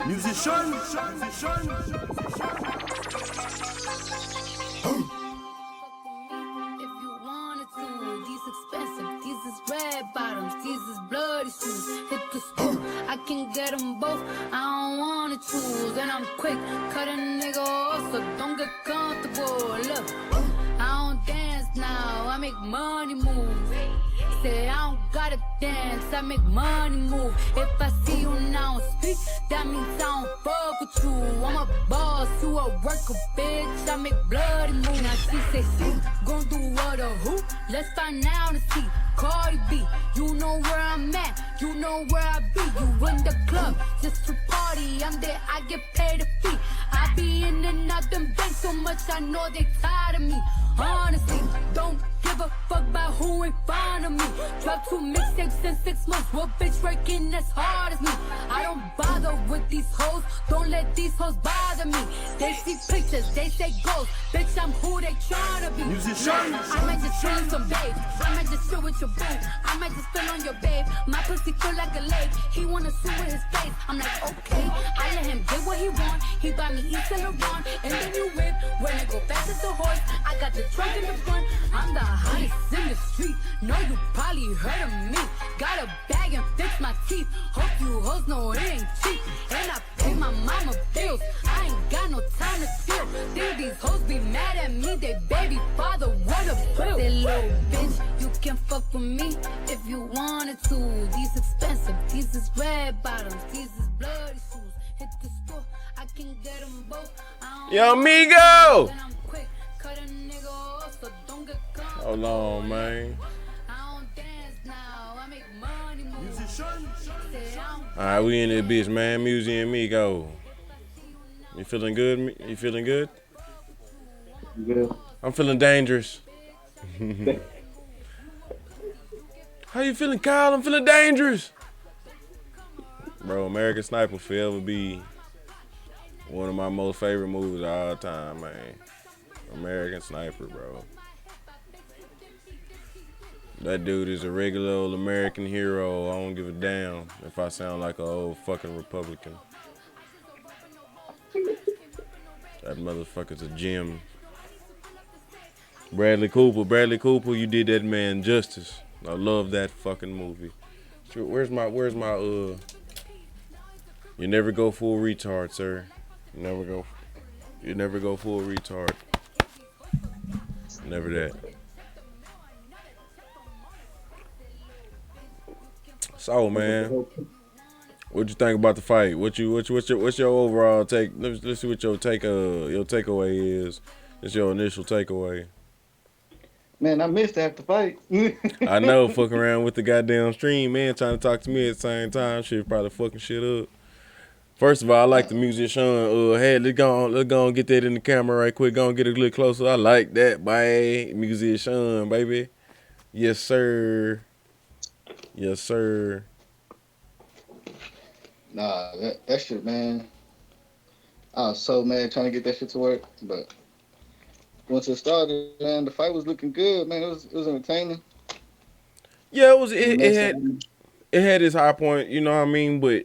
MuZiSeAN. If you wanted to, these expensive, these is red bottoms, these is bloody shoes. Hit the store, I can get them both. I don't wanna choose, and I'm quick, cut a nigga off, so don't get comfortable. Look, I don't dance now, I make money move. Say I don't gotta dance, I make money move. If I see you now speak, that means I don't fuck with you. I'm a boss, you a worker, bitch. I make bloody moves. Now she say she gon' do what or who? Let's find out and see. Cardi B, you know where I'm at, you know where I be. You run the club just to party. I'm there, I get paid a fee. I be in and out them banks so much, I know they tired of me. Honestly, don't give a fuck about who in front of me. Drop 2 mixtapes in 6 months. What bitch working as hard as me? I don't bother with these hoes. Don't let these hoes bother me. They see pictures, they say goals. Bitch, I'm who they tryna be. MuZiSeAN. I might just chill with some babe. I might just chill with your boo. I might just spill on your babe. My pussy feel like a lake. He wanna sue with his face. I'm like, okay. I let him get what he want. He buy me East and Laurent. And then you whip. When I go fast as a horse, I got the trunk in the front. I'm the hottest in the street. Know you probably heard of me. Got a bag and fix my teeth. Hope you hoes know it ain't cheap. And I pay my mama bills. I ain't got no time to chill. Think these hoes be mad at me. They baby father what a bill. Say little bitch, you can fuck with me if you wanted to. These expensive, these is red bottoms, these is bloody shoes. Hit the store, I can get them both. Yo, amigo! And I'm quick, cut a nigga off, so don't get caught. Hold on, man. I don't dance now, I make money move. MuZiSeAN. Say I don't Alright, we in this bitch, man. MuZi and Migo. You feeling good? You feeling good? Good. I'm feeling dangerous. How you feeling, Kyle? I'm feeling dangerous. Bro, American Sniper will forever be one of my most favorite movies of all time, man. American Sniper, bro. That dude is a regular old American hero. I don't give a damn if I sound like an old fucking Republican. That motherfucker's a gem. Bradley Cooper, you did that man justice. I love that fucking movie. Where's my you never go full retard, sir. You never go full retard. Never that. So, man, what you think about the fight? What's your overall take? Let's see what your takeaway is. What's your initial takeaway? Man, I missed half the fight. I know, fucking around with the goddamn stream, man, trying to talk to me at the same time. Shit, probably fucking shit up. First of all, I like the MuZiSeAN. Hey, let's go and get that in the camera right quick. Go and get it a little closer. I like that, boy. MuZiSeAN, baby. Yes, sir. Yes, sir. Nah, that shit, man. I was so mad trying to get that shit to work, but once it started, man, the fight was looking good, man. It was entertaining. Yeah, it had its high point, you know what I mean? But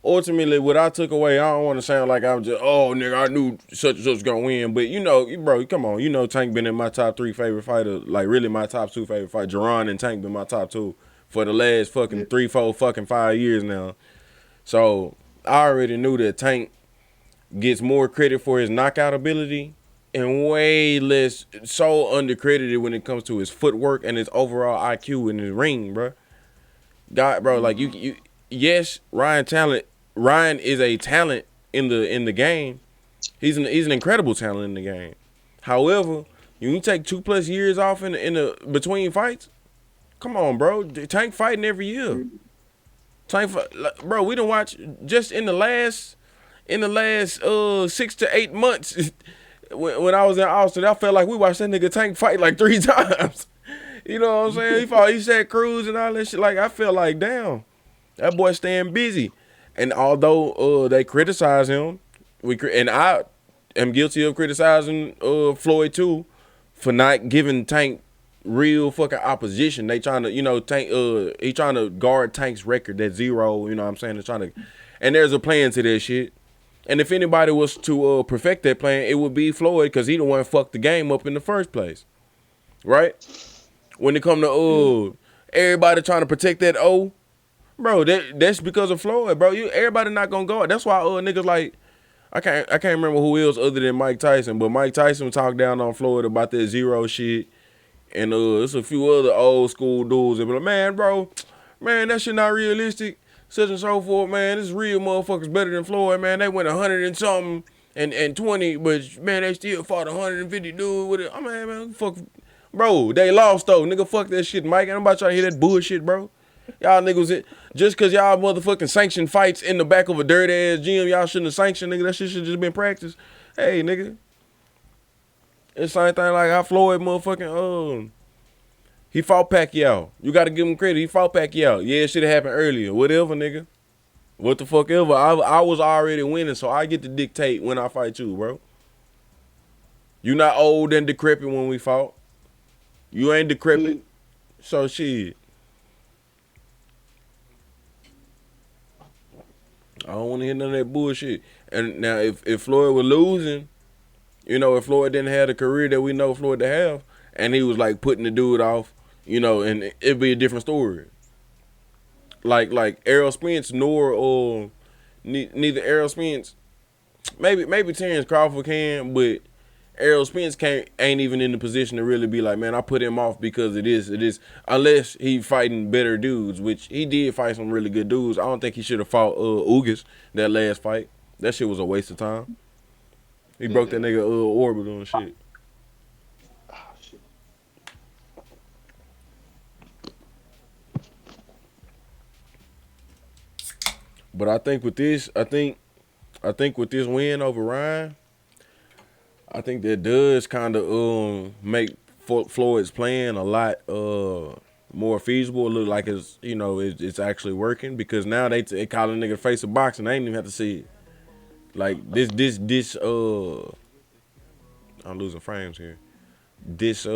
ultimately, what I took away, I don't want to sound like I'm just, oh, nigga, I knew such and such was gonna win. But you know, bro, come on, you know, Tank been in my top 3 favorite fighters, like really my top 2 favorite fighters. Jerron and Tank been my top 2 for the last fucking 3, 4, fucking 5 years now. So I already knew that Tank gets more credit for his knockout ability and way less, so undercredited when it comes to his footwork and his overall IQ in his ring, bro. God, bro, like yes, Ryan is a talent in the game. He's an incredible talent in the game. However, you take 2+ years off in the between fights. Come on, bro. Tank fighting every year. Bro, we done watch just in the last 6 to 8 months. When I was in Austin, I felt like we watched that nigga Tank fight like 3 times. You know what I'm saying? He fought Eastside Cruz and all that shit. Like, I felt like, damn, that boy staying busy. And although they criticize him, and I am guilty of criticizing Floyd too for not giving Tank real fucking opposition. They trying to, you know, Tank he trying to guard Tank's record at 0, you know what I'm saying? They're trying to, And there's a plan to that shit. And if anybody was to perfect that plan, it would be Floyd, because he the one fucked the game up in the first place, right? When it come to everybody trying to protect that O, bro, that's because of Floyd, bro. Everybody not gonna go. That's why niggas like I can't remember who else other than Mike Tyson, but Mike Tyson talked down on Floyd about that zero shit, and there's a few other old school dudes that be like, man, bro, man, that shit not realistic. Such and so forth, man. This real motherfuckers better than Floyd, man. They went 100 and something and 20, but man, they still fought 150 dudes with it. I mean, man, fuck, bro. They lost though, nigga. Fuck that shit, Mike. Ain't nobody trying to hear that bullshit, bro. Y'all niggas, just cause y'all motherfucking sanctioned fights in the back of a dirty ass gym, y'all shouldn't have sanctioned, nigga. That shit should just been practiced. Hey, nigga. It's the same thing like how Floyd motherfucking he fought Pacquiao. You gotta give him credit. He fought Pacquiao. Yeah, it should have happened earlier. Whatever, nigga. What the fuck ever. I was already winning, so I get to dictate when I fight you, bro. You not old and decrepit when we fought. You ain't decrepit. So shit. I don't want to hear none of that bullshit. And now if Floyd was losing, if Floyd didn't have the career that we know Floyd to have, and he was like putting the dude off, and it'd be a different story. Like Errol Spence nor neither Errol Spence, maybe Terrence Crawford can, but Errol Spence ain't even in the position to really be like, man, I put him off because it is unless he fighting better dudes, which he did fight some really good dudes. I don't think he should have fought Ugas that last fight. That shit was a waste of time. He broke that nigga orbital and shit. But I think with this win over Ryan, I think that does kind of make Floyd's plan a lot more feasible. It look like it's actually working, because now they call a nigga face of boxing. I ain't even have to see it. Like this I'm losing frames here. This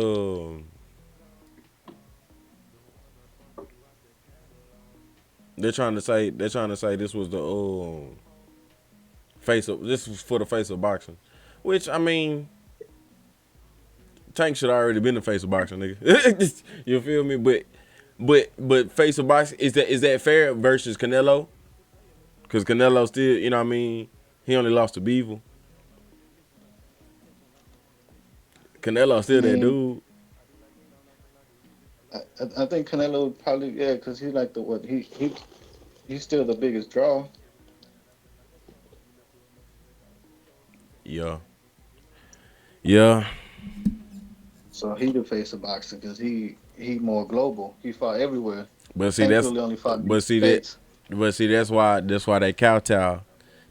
they're trying to say this was the this was for the face of boxing. Which, I mean, Tank should already been the face of boxing, nigga. You feel me? But face of boxing, is that fair versus Canelo? Because Canelo still, you know what I mean, he only lost to Beaver. Canelo still that dude. I think Canelo probably, because he's like he's still the biggest draw. Yeah. So he the face of boxing because he more global. He fought everywhere. But see that's why they kowtow.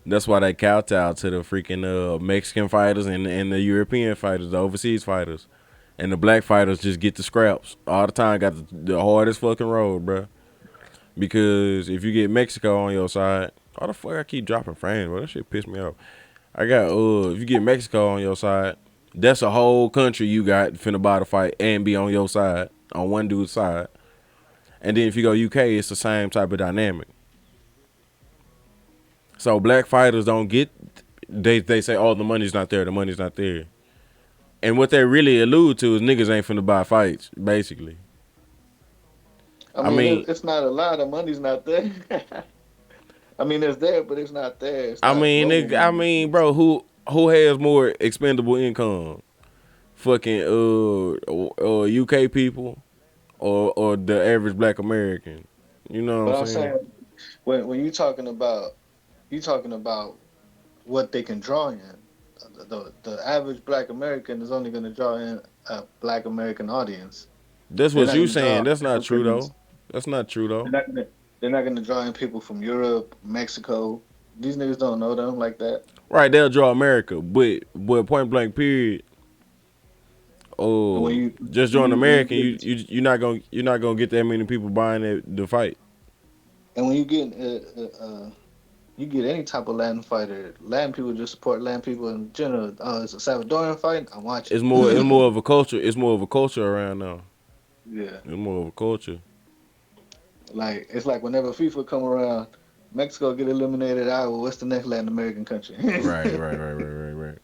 That's why they kowtow to the freaking Mexican fighters and the European fighters, the overseas fighters. And the black fighters just get the scraps. All the time got the hardest fucking road, bro. Because if you get Mexico on your side, why the fuck I keep dropping frames, bro? That shit piss me off. I got if you get Mexico on your side, that's a whole country you got finna buy the fight and be on your side, on one dude's side. And then if you go UK, it's the same type of dynamic. So black fighters don't get, they say, oh, the money's not there, And what they really allude to is niggas ain't finna buy fights, basically. I mean it's not a lot. The money's not there. I mean, it's there, but it's not there. It's not bro, who has more expendable income? Fucking UK people or the average black American. You know what I'm saying? When you're talking about what they can draw in, the average black American is only going to draw in a black American audience. That's what you saying. That's not true though. That's not true though. They're not going to draw in people from Europe, Mexico. These niggas don't know them like that. Right, they'll draw America, but point blank period. Oh, just drawing American, you're not gonna get that many people buying the fight. And when you get any type of Latin fighter, Latin people just support Latin people in general. Oh, it's a Salvadoran fight, I'm watching. It's more of a culture. It's more of a culture around now. Yeah, it's more of a culture. Like it's like whenever FIFA come around, Mexico get eliminated. All right, well, what's the next Latin American country? Right.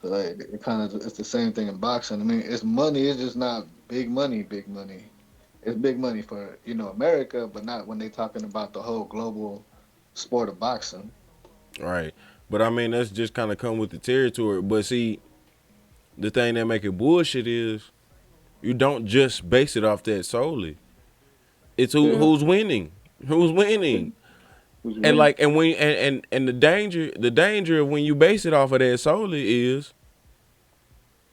So like, it kind of it's the same thing in boxing. I mean, it's money. It's just not big money. Big money. It's big money for America, but not when they talking about the whole global sport of boxing. Right. But I mean, that's just kind of come with the territory. But see, the thing that make it bullshit is you don't just base it off that solely. It's who's winning. Who's winning. And like and the danger of when you base it off of that solely is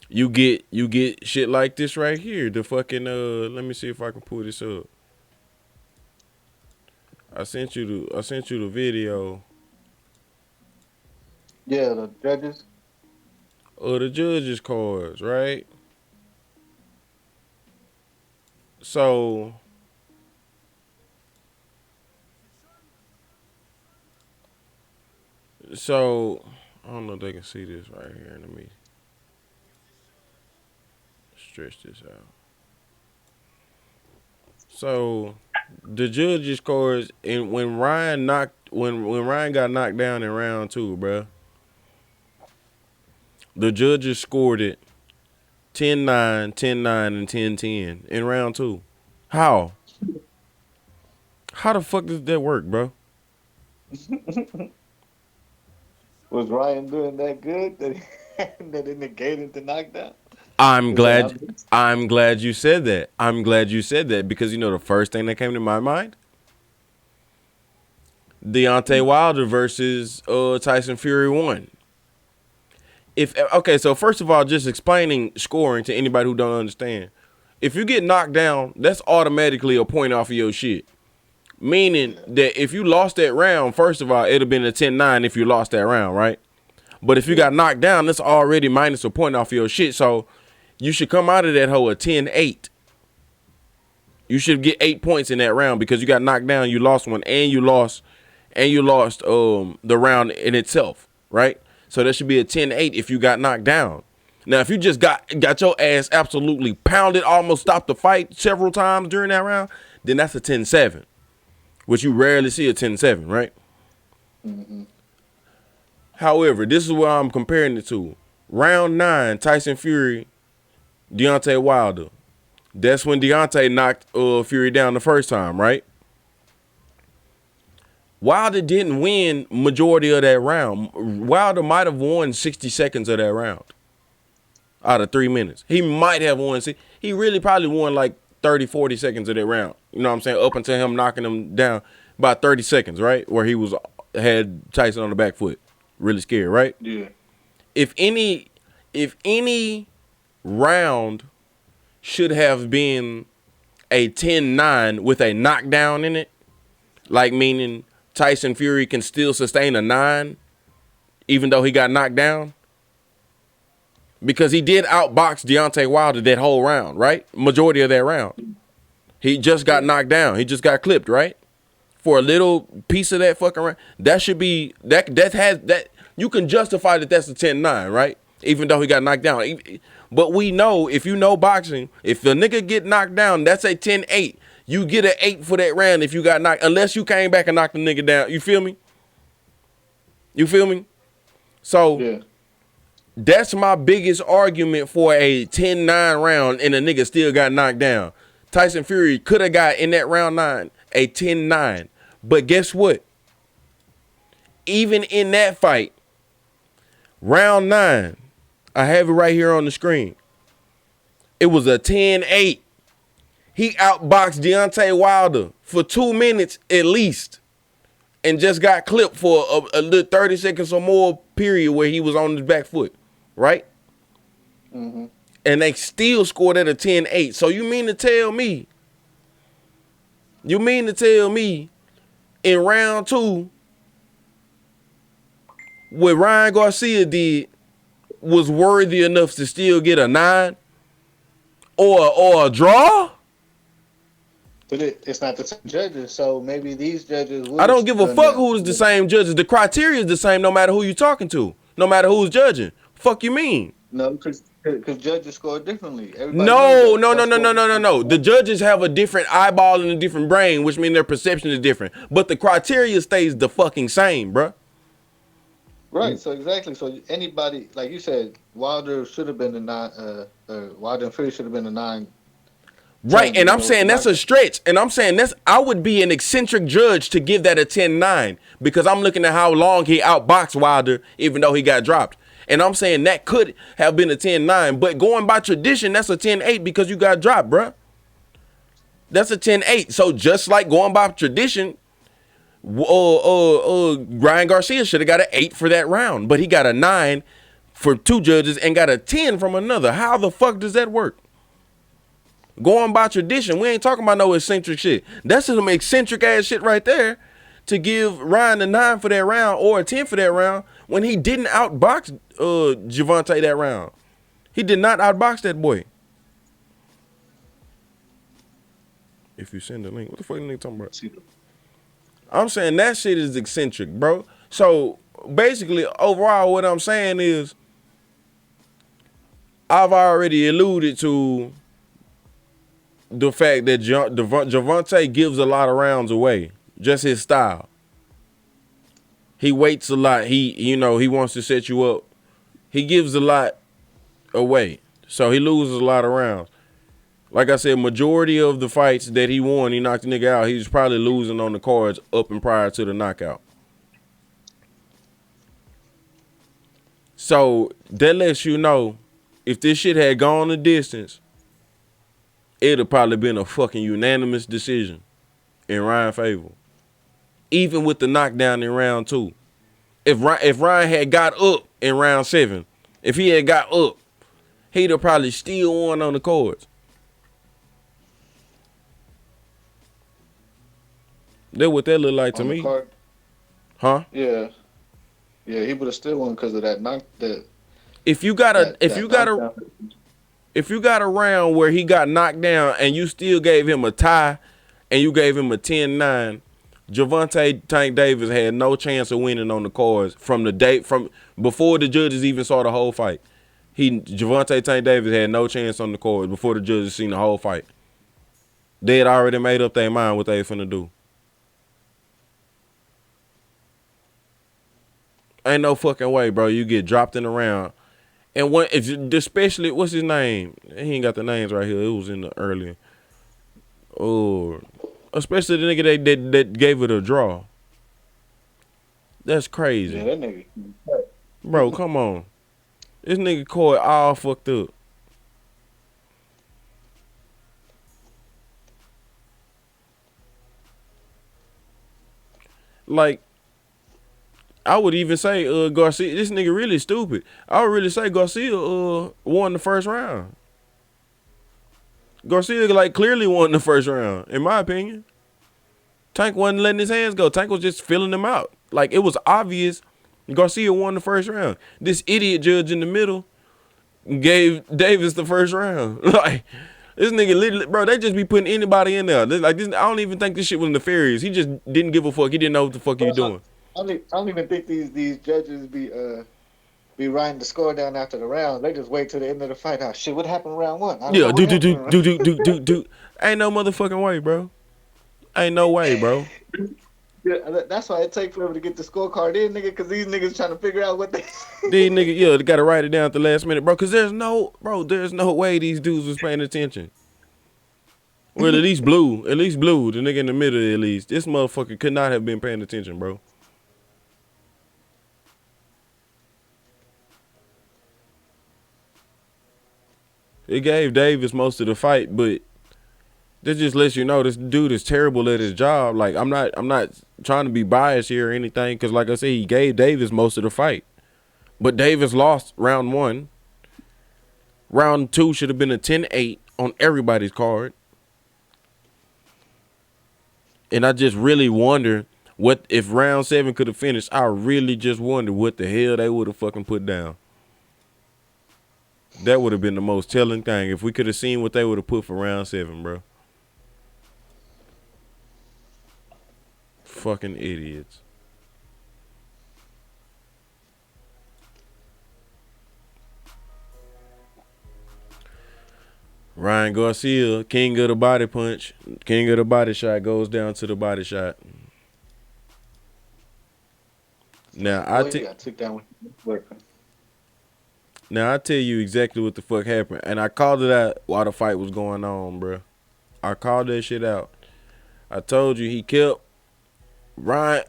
you get shit like this right here. The fucking let me see if I can pull this up. I sent you the video. Yeah, the judges. The judges' cards, right? So I don't know if they can see this right here. Let me stretch this out. So the judges' cards, and when Ryan got knocked down in round 2, bruh, the judges scored it 10-9, 10-9, and 10-10 in round 2. How? How the fuck does that work, bro? Was Ryan doing that good that it negated the knockdown? I'm glad you said that. I'm glad you said that because you know the first thing that came to my mind? Deontay Wilder versus Tyson Fury 1. So first of all, just explaining scoring to anybody who don't understand. If you get knocked down, that's automatically a point off of your shit. Meaning that if you lost that round, first of all, it'd have been a 10-9 if you lost that round, right? But if you got knocked down, that's already minus a point off of your shit. So you should come out of that hole a 10-8. You should get 8 points in that round because you got knocked down, you lost one, and you lost the round in itself, right? So that should be a 10-8 if you got knocked down. Now, if you just got your ass absolutely pounded, almost stopped the fight several times during that round, then that's a 10-7, which you rarely see a 10-7, right? Mm-hmm. However, this is what I'm comparing it to. Round 9, Tyson Fury, Deontay Wilder. That's when Deontay knocked Fury down the first time, right? Wilder didn't win majority of that round. Wilder might have won 60 seconds of that round out of 3 minutes. He might have won. He really probably won like 30, 40 seconds of that round. You know what I'm saying? Up until him knocking him down about 30 seconds, right? Where he had Tyson on the back foot. Really scared, right? Yeah. If any round should have been a 10-9 with a knockdown in it, like meaning Tyson Fury can still sustain a 9 even though he got knocked down, because he did outbox Deontay Wilder that whole round, right? Majority of that round. He just got knocked down. He just got clipped, right? For a little piece of that fucking round. That should be that you can justify that that's a 10-9, right? Even though he got knocked down. But we know, if you know boxing, if the nigga get knocked down, that's a 10-8. You get an 8 for that round if you got knocked, unless you came back and knocked the nigga down. You feel me? So yeah. That's my biggest argument for a 10-9 round and a nigga still got knocked down. Tyson Fury could have got in that round 9 a 10-9. But guess what? Even in that fight, round 9, I have it right here on the screen. It was a 10-8. He outboxed Deontay Wilder for 2 minutes at least and just got clipped for a little 30 seconds or more period where he was on his back foot, right? Mm-hmm. And they still scored at a 10-8. So you mean to tell me in round 2, what Ryan Garcia did was worthy enough to still get a 9 or a draw? But it's not the same judges, so maybe these judges. I don't give a fuck who's the same judges. The criteria is the same no matter who you're talking to, no matter who's judging. Fuck you mean? No, because Because judges score differently. Everybody knows No, that. no, Some no, no, scores no, no, no, no. The judges have a different eyeball and a different brain, which means their perception is different. But the criteria stays the fucking same, bruh. right. So exactly. So anybody, like you said, Wilder should have been the Wilder and Fury should have been the 9-10. Right, and I'm With the saying that's a knockout. stretch. And I'm saying I would be an eccentric judge to give that a 10-9 because I'm looking at how long he outboxed Wilder, even though he got dropped. And I'm saying that could have been a 10-9, but going by tradition, that's a 10-8 because you got dropped, bruh. That's a 10-8. So just like going by tradition, Ryan Garcia should have got an 8 for that round, but he got a 9 for 2 judges and got a 10 from another. How the fuck does that work? Going by tradition, we ain't talking about no eccentric shit. That's some eccentric ass shit right there to give Ryan a 9 for that round or a 10 for that round when he didn't outbox Gervonta that round. He did not outbox that boy. If you send the link, what the fuck are you talking about? I'm saying that shit is eccentric, bro. So basically, overall, what I'm saying is I've already alluded to the fact that Gervonta gives a lot of rounds away. Just his style. He waits a lot. He wants to set you up. He gives a lot away. So he loses a lot of rounds. Like I said, majority of the fights that he won, he knocked the nigga out. He was probably losing on the cards up and prior to the knockout. So that lets you know if this shit had gone the distance, it'd have probably been a fucking unanimous decision in Ryan's favor. Even with the knockdown in round 2. If Ryan had got up in round 7, if he had got up, he'd have probably still won on the cards. That's what that look like to me. Card. Huh? Yeah. Yeah, he would have still won because of that knock. If you got a round where he got knocked down and you still gave him a tie and you gave him a 10-9, Gervonta Tank Davis had no chance of winning on the cards from before the judges even saw the whole fight. Gervonta Tank Davis had no chance on the cards before the judges seen the whole fight. They had already made up their mind what they finna do. Ain't no fucking way, bro. You get dropped in the round. And especially, what's his name? He ain't got the names right here. It was in the early. Oh, especially the nigga that gave it a draw. That's crazy. Yeah, that nigga. Bro, come on. This nigga caught all fucked up. Like, I would even say Garcia, this nigga really stupid. I would really say Garcia won the first round. Garcia clearly won the first round, in my opinion. Tank wasn't letting his hands go. Tank was just filling them out. Like, it was obvious Garcia won the first round. This idiot judge in the middle gave Davis the first round. Like, this nigga literally, bro, they just be putting anybody in there. I don't even think this shit was nefarious. He just didn't give a fuck. He didn't know what the fuck he was doing. I don't even think these judges be writing the score down after the round. They just wait till the end of the fight. Oh shit, what happened in round 1? Yeah, do. Ain't no motherfucking way, bro. Ain't no way, bro. Yeah, that's why it takes forever to get the scorecard in, nigga, because these niggas trying to figure out what they. These niggas, they gotta write it down at the last minute, bro. Cause there's no way these dudes was paying attention. Well, at least blue, the nigga in the middle, at least. This motherfucker could not have been paying attention, bro. It gave Davis most of the fight, but this just lets you know this dude is terrible at his job. Like, I'm not trying to be biased here or anything, because like I said, he gave Davis most of the fight. But Davis lost round 1. Round 2 should have been a 10-8 on everybody's card. And I just really wonder what if round 7 could have finished. I really just wonder what the hell they would have fucking put down. That would have been the most telling thing if we could have seen what they would have put for round 7, bro. Fucking idiots. Ryan Garcia, king of the body punch, king of the body shot, goes down to the body shot. Now Boy, you got took down with now I tell you exactly what the fuck happened, and I called it out while the fight was going on, bro. I called that shit out. I told you he kept Ryan.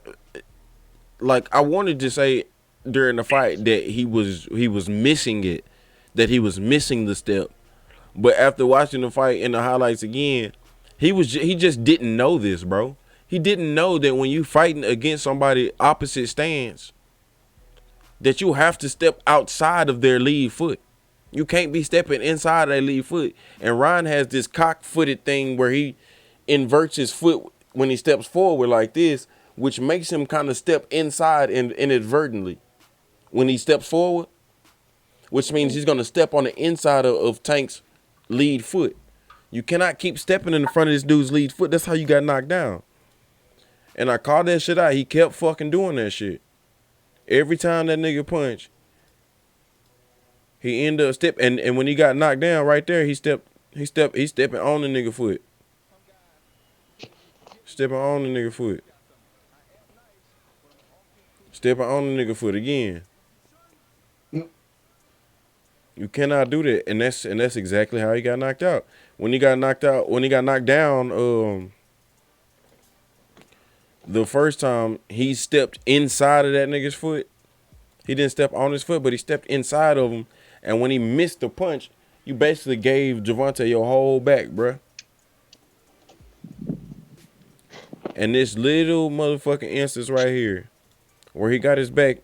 Like I wanted to say during the fight that he was missing it, that he was missing the step. But after watching the fight in the highlights again, he just didn't know this, bro. He didn't know that when you fighting against somebody opposite stance, that you have to step outside of their lead foot. You can't be stepping inside their lead foot. And Ryan has this cock-footed thing where he inverts his foot when he steps forward like this, which makes him kind of step inside inadvertently when he steps forward, which means he's going to step on the inside of Tank's lead foot. You cannot keep stepping in the front of this dude's lead foot. That's how you got knocked down. And I called that shit out. He kept fucking doing that shit. Every time that nigga punched, he ended up stepping. And when he got knocked down right there, he's stepping on the nigga foot. Stepping on the nigga foot. Stepping on the nigga foot again. You cannot do that, and that's exactly how he got knocked out. When he got knocked down, the first time he stepped inside of that nigga's foot. He didn't step on his foot, but he stepped inside of him. And when he missed the punch, you basically gave Gervonta your whole back, bruh. And this little motherfucking instance right here, where he got his back,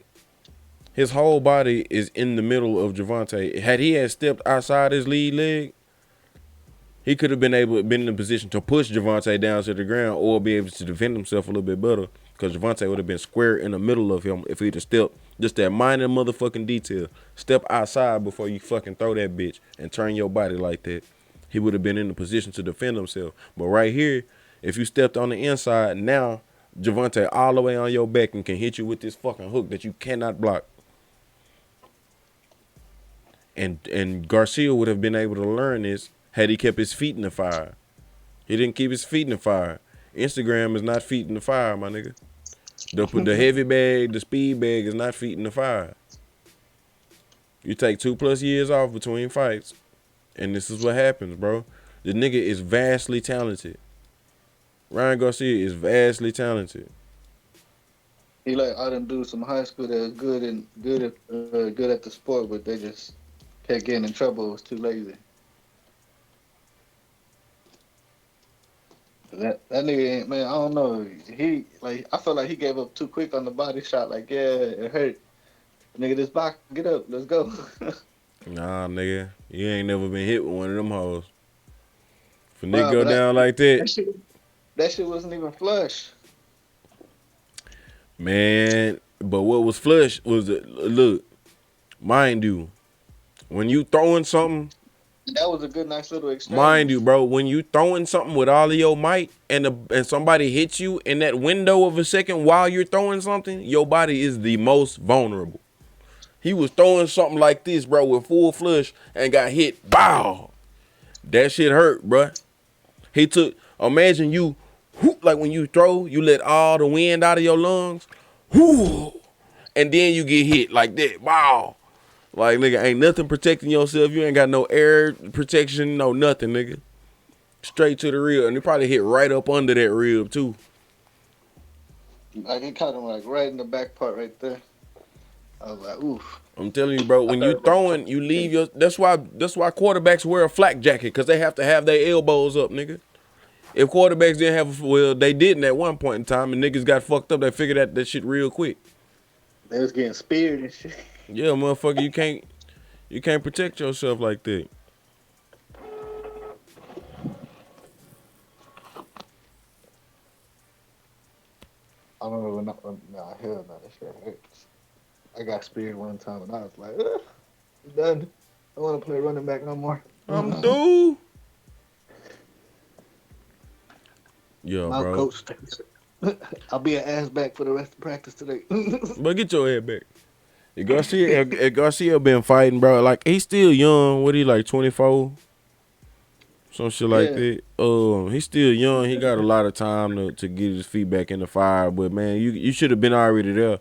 his whole body is in the middle of Gervonta. Had he stepped outside his lead leg, he could have been in a position to push Gervonta down to the ground or be able to defend himself a little bit better, because Gervonta would have been square in the middle of him if he'd have stepped. Just that minor motherfucking detail. Step outside before you fucking throw that bitch and turn your body like that. He would have been in a position to defend himself. But right here, if you stepped on the inside, now Gervonta all the way on your back and can hit you with this fucking hook that you cannot block. And Garcia would have been able to learn this had he kept his feet in the fire. He didn't keep his feet in the fire. Instagram is not feet in the fire, my nigga. The heavy bag, the speed bag is not feet in the fire. You take 2+ years off between fights, and this is what happens, bro. The nigga is vastly talented. Ryan Garcia is vastly talented. He like I done do some high school that was good at the sport, but they just kept getting in trouble. It was too lazy. That nigga ain't, man. I don't know. I felt like he gave up too quick on the body shot. Like, yeah, it hurt. Nigga, this box, get up, let's go. Nah, nigga, you ain't never been hit with one of them hoes. If a nigga go down like that, that shit wasn't even flush. Man, but what was flush was look, mind you, when you throwing something. That was a good, nice little exchange. Mind you, bro, when you throwing something with all of your might and somebody hits you in that window of a second while you're throwing something, your body is the most vulnerable. He was throwing something like this, bro, with full flush and got hit. Bow. That shit hurt, bro. Imagine you, like when you throw, you let all the wind out of your lungs, and then you get hit like that. Wow. Like, nigga, ain't nothing protecting yourself. You ain't got no air protection, no nothing, nigga. Straight to the rib. And it probably hit right up under that rib, too. Like, it caught him, like, right in the back part right there. I was like, oof. I'm telling you, bro, when you throwing, you leave your... That's why quarterbacks wear a flak jacket, because they have to have their elbows up, nigga. If quarterbacks didn't have... Well, they didn't at one point in time, and niggas got fucked up. They figured out that shit real quick. They was getting speared and shit. Yeah, motherfucker, you can't protect yourself like that. I remember when hell no, that shit hurts. I got speared one time and I was like, I'm done. I don't want to play running back no more. I'm through. Yeah, my bro. Coach, I'll be an ass back for the rest of practice today. But get your head back. Garcia been fighting, bro. Like, he's still young. What he like, 24? some shit like that. He's still young. He got a lot of time to get his feet back in the fire. But man, you should have been already there,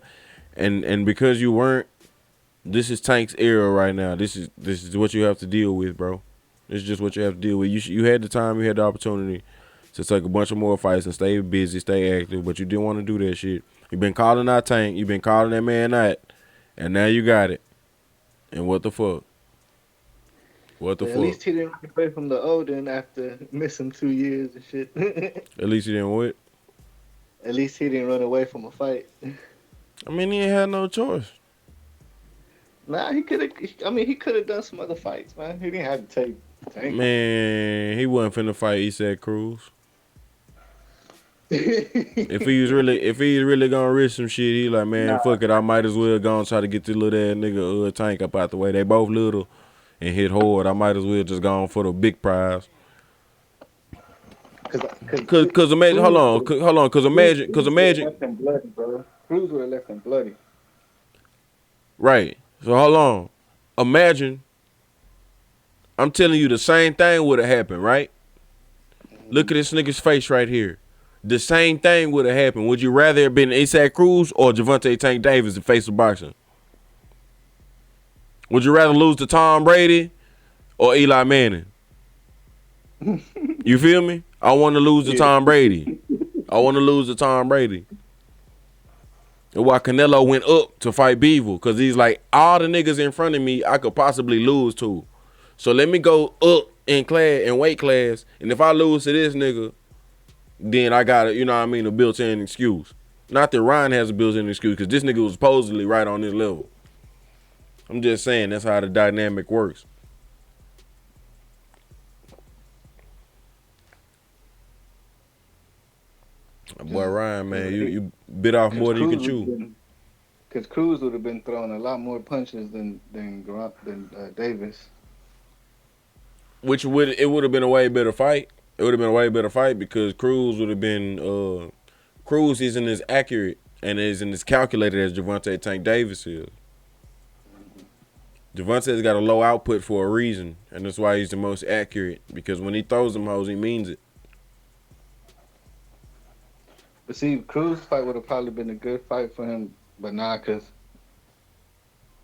and because you weren't, this is Tank's era right now. This is what you have to deal with, bro. This is just what you have to deal with. You had the time, you had the opportunity to take a bunch of more fights and stay busy, stay active, but you didn't want to do that shit. You've been calling out Tank, you've been calling that man out, and now you got it. And what the fuck? What the fuck? At least he didn't run away from the Odin after missing 2 years and shit. At least he didn't what? At least he didn't run away from a fight. I mean, he ain't had no choice. Nah, he could have. I mean, he could have done some other fights, man. He didn't have to take Tank. Man, he wasn't finna fight Isaac Cruz. If he's really gonna risk some shit, he like, man, fuck it. I might as well go and try to get this little ass nigga Tank up out the way. They both little and hit hard. I might as well just go on for the big prize. Cause imagine, hold on, cause imagine. Bloody, bro. Cruz would have left him bloody. Right. So hold on. Imagine. I'm telling you, the same thing would have happened, right? Look at this nigga's face right here. The same thing would have happened. Would you rather have been Isaac Cruz or Gervonta Tank Davis in face of boxing? Would you rather lose to Tom Brady or Eli Manning? You feel me? I want to lose to Tom Brady. I want to lose to Tom Brady. And why Canelo went up to fight Beaver, because he's like, all the niggas in front of me I could possibly lose to. So let me go up in weight class, and if I lose to this nigga, then I got a built-in excuse. Not that Ryan has a built-in excuse, because this nigga was supposedly right on this level. I'm just saying that's how the dynamic works. Boy, Ryan, man, you bit off more than you can chew. Because Cruz would have been throwing a lot more punches than Davis. Which would have been a way better fight. It would have been a way better fight because Cruz would have been Cruz isn't as accurate and isn't as calculated as Gervonta Tank Davis is. Gervonta's got a low output for a reason, and that's why he's the most accurate, because when he throws them hoes, he means it. But see, Cruz fight would have probably been a good fight for him, but nah, because it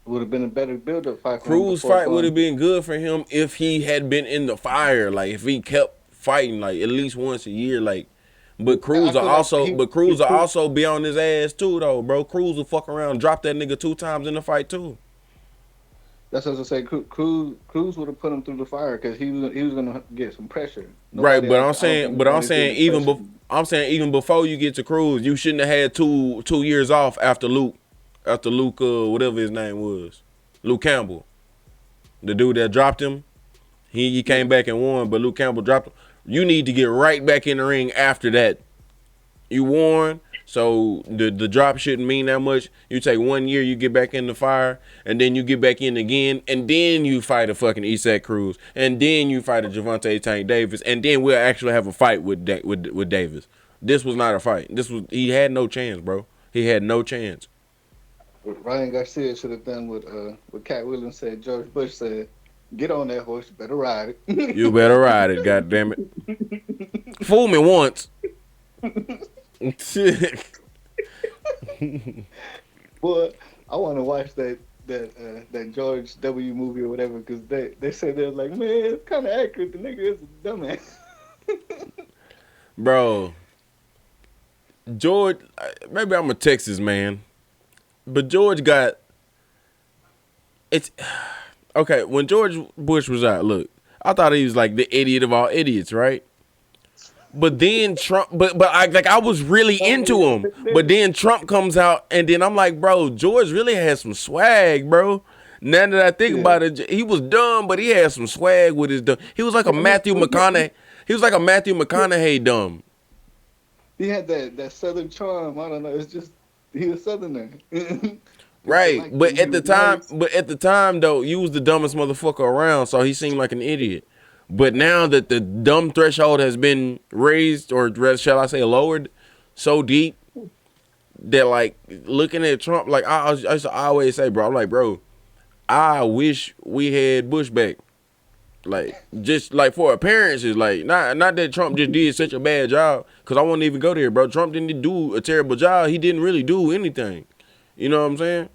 would have been a better build-up fight for him. Cruz fight would have been good for him if he had been in the fire, like if he kept fighting like at least once a year, like. But Cruz will also be on his ass too, though, bro. Cruz will fuck around, drop that nigga 2 times in the fight too. That's what I was gonna say. Cruz would have put him through the fire because he was gonna get some pressure. Right, but I'm saying even before you get to Cruz, you shouldn't have had two years off after Luke, whatever his name was, Luke Campbell, the dude that dropped him. He came back and won, but Luke Campbell dropped him. You need to get right back in the ring after that. You won, so the drop shouldn't mean that much. You take 1 year, you get back in the fire, and then you get back in again, and then you fight a fucking Isaac Cruz, and then you fight a Gervonta Tank Davis, and then we'll actually have a fight with Davis. This was not a fight. He had no chance, bro. He had no chance. What Ryan Garcia should have done what Cat Williams said, George Bush said, get on that horse, you better ride it. You better ride it, goddammit. Fool me once. Boy, I want to watch that George W. movie or whatever, because they said they're like, man, it's kind of accurate. The nigga is a dumbass. Bro, George, maybe I'm a Texas man, but George got it's okay. When George Bush was out, look, I thought he was like the idiot of all idiots, right? But then Trump, but I was really into him. But then Trump comes out, and then I'm like, bro, George really has some swag, bro. Now that I think about it, he was dumb, but he had some swag with his dumb. He was like a Matthew McConaughey. He was like a Matthew McConaughey dumb. He had that Southern charm. I don't know. It's just he was Southerner. Right, but at the time though, you was the dumbest motherfucker around, so he seemed like an idiot. But now that the dumb threshold has been raised, or shall I say lowered, so deep that like looking at Trump, like I always say, bro, I'm like, bro, I wish we had Bush back. Like just like for appearances, like not that Trump just did such a bad job, cause I wouldn't even go there, bro. Trump didn't do a terrible job. He didn't really do anything. You know what I'm saying?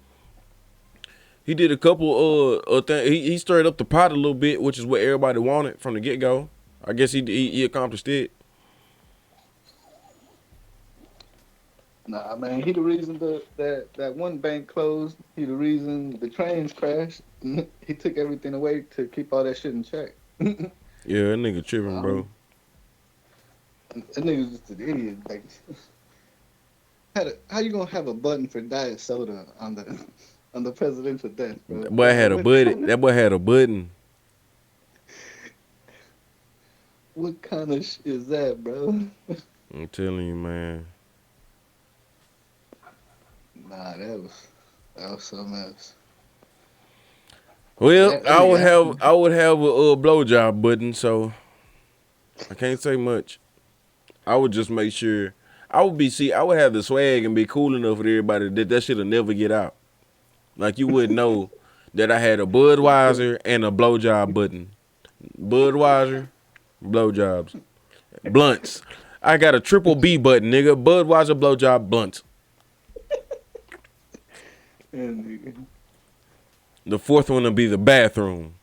He did a couple things. He stirred up the pot a little bit, which is what everybody wanted from the get go. I guess he accomplished it. Nah, man, he the reason that one bank closed. He the reason the trains crashed. He took everything away to keep all that shit in check. Yeah, that nigga tripping, bro. That nigga's just an idiot. Like, how you gonna have a button for diet soda on the presidential desk, bro? That boy had a button. That boy had a button. What kind of shit is that, bro? I'm telling you, man. Nah, that was something else. Well, I would have a blowjob button, so I can't say much. I would just make sure I would have the swag and be cool enough with everybody that shit'll never get out. Like you wouldn't know that I had a Budweiser and a blowjob button. Budweiser, blowjobs, blunts. I got a triple B button, nigga. Budweiser blowjob blunts. The fourth one will be the bathroom.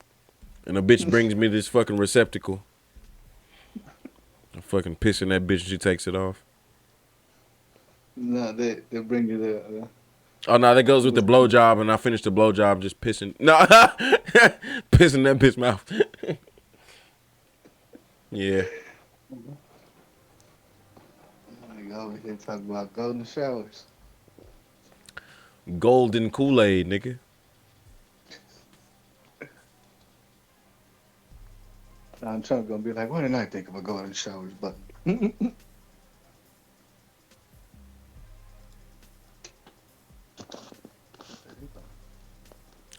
And a bitch brings me this fucking receptacle. I'm fucking pissing that bitch and she takes it off. No, they bring you the... Oh, no, that goes with the blowjob, and I finish the blowjob just pissing. No, pissing that bitch mouth. Yeah. Nigga over here talking about golden showers. Golden Kool-Aid, nigga. I'm trying to be like, why didn't I think of a golden showers button?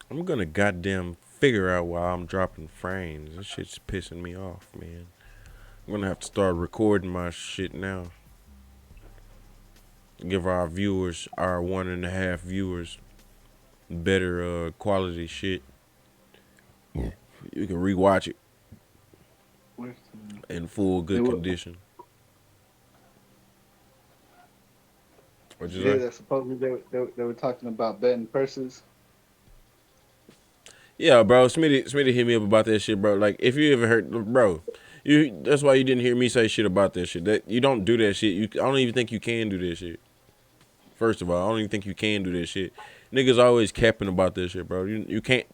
I'm gonna goddamn figure out why I'm dropping frames. This shit's pissing me off, man. I'm gonna have to start recording my shit now. Give our viewers, our 1.5 viewers, better quality shit. You can rewatch it in full good condition. What'd you say? That supposedly they were talking about betting purses. Yeah, bro. Smitty hit me up about that shit, bro. Like, if you ever heard, bro, that's why you didn't hear me say shit about that shit. That you don't do that shit. I don't even think you can do that shit. First of all, I don't even think you can do that shit. Niggas always capping about this shit, bro. You can't.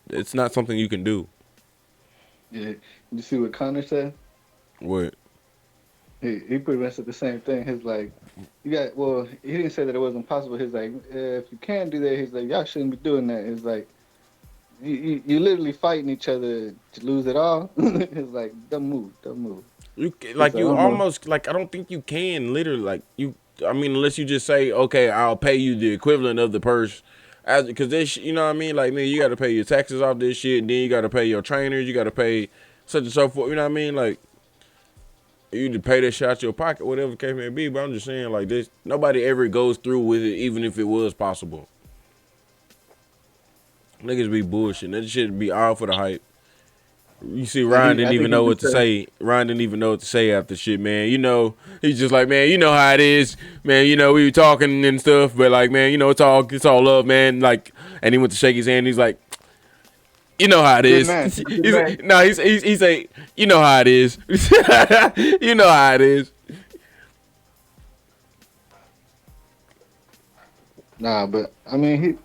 It's not something you can do. Yeah, you see what Connor said? What? He pretty much said the same thing. He's like, he didn't say that it wasn't possible. He's like, if you can do that, he's like, y'all shouldn't be doing that. He's like, you literally fighting each other to lose it all. He's like, don't move. Almost like, I don't think you can literally, like, you. I mean, unless you just say, okay, I'll pay you the equivalent of the purse. Because this, you know what I mean? Like, man, you got to pay your taxes off this shit. And then you got to pay your trainers. You got to pay such and so forth. You know what I mean? Like, you to pay that shit out your pocket, whatever the case may be. But I'm just saying, like, this, nobody ever goes through with it, even if it was possible. Niggas be bullshit. That shit be all for the hype. You see, Ryan didn't even know what to say. Ryan didn't even know what to say after shit, man. You know, he's just like, man, you know how it is, man. You know, we were talking and stuff, but like, man, you know, it's all love, man. Like, and he went to shake his hand. He's like, you know how it is. He's like, you know how it is. You know how it is. Nah, but I mean,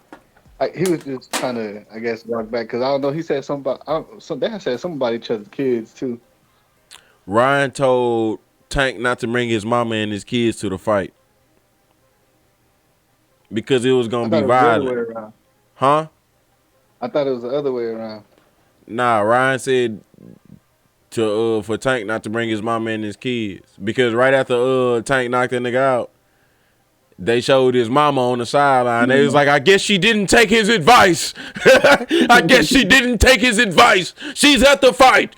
he was just trying to, I guess, walk back because I don't know. He said something about they said something about each other's kids too. Ryan told Tank not to bring his mama and his kids to the fight because it was gonna be violent. Huh? I thought it was the other way around. Nah, Ryan said for Tank not to bring his mama and his kids because right after Tank knocked that nigga out, they showed his mama on the sideline. They was like, I guess she didn't take his advice. I guess she didn't take his advice. She's at the fight.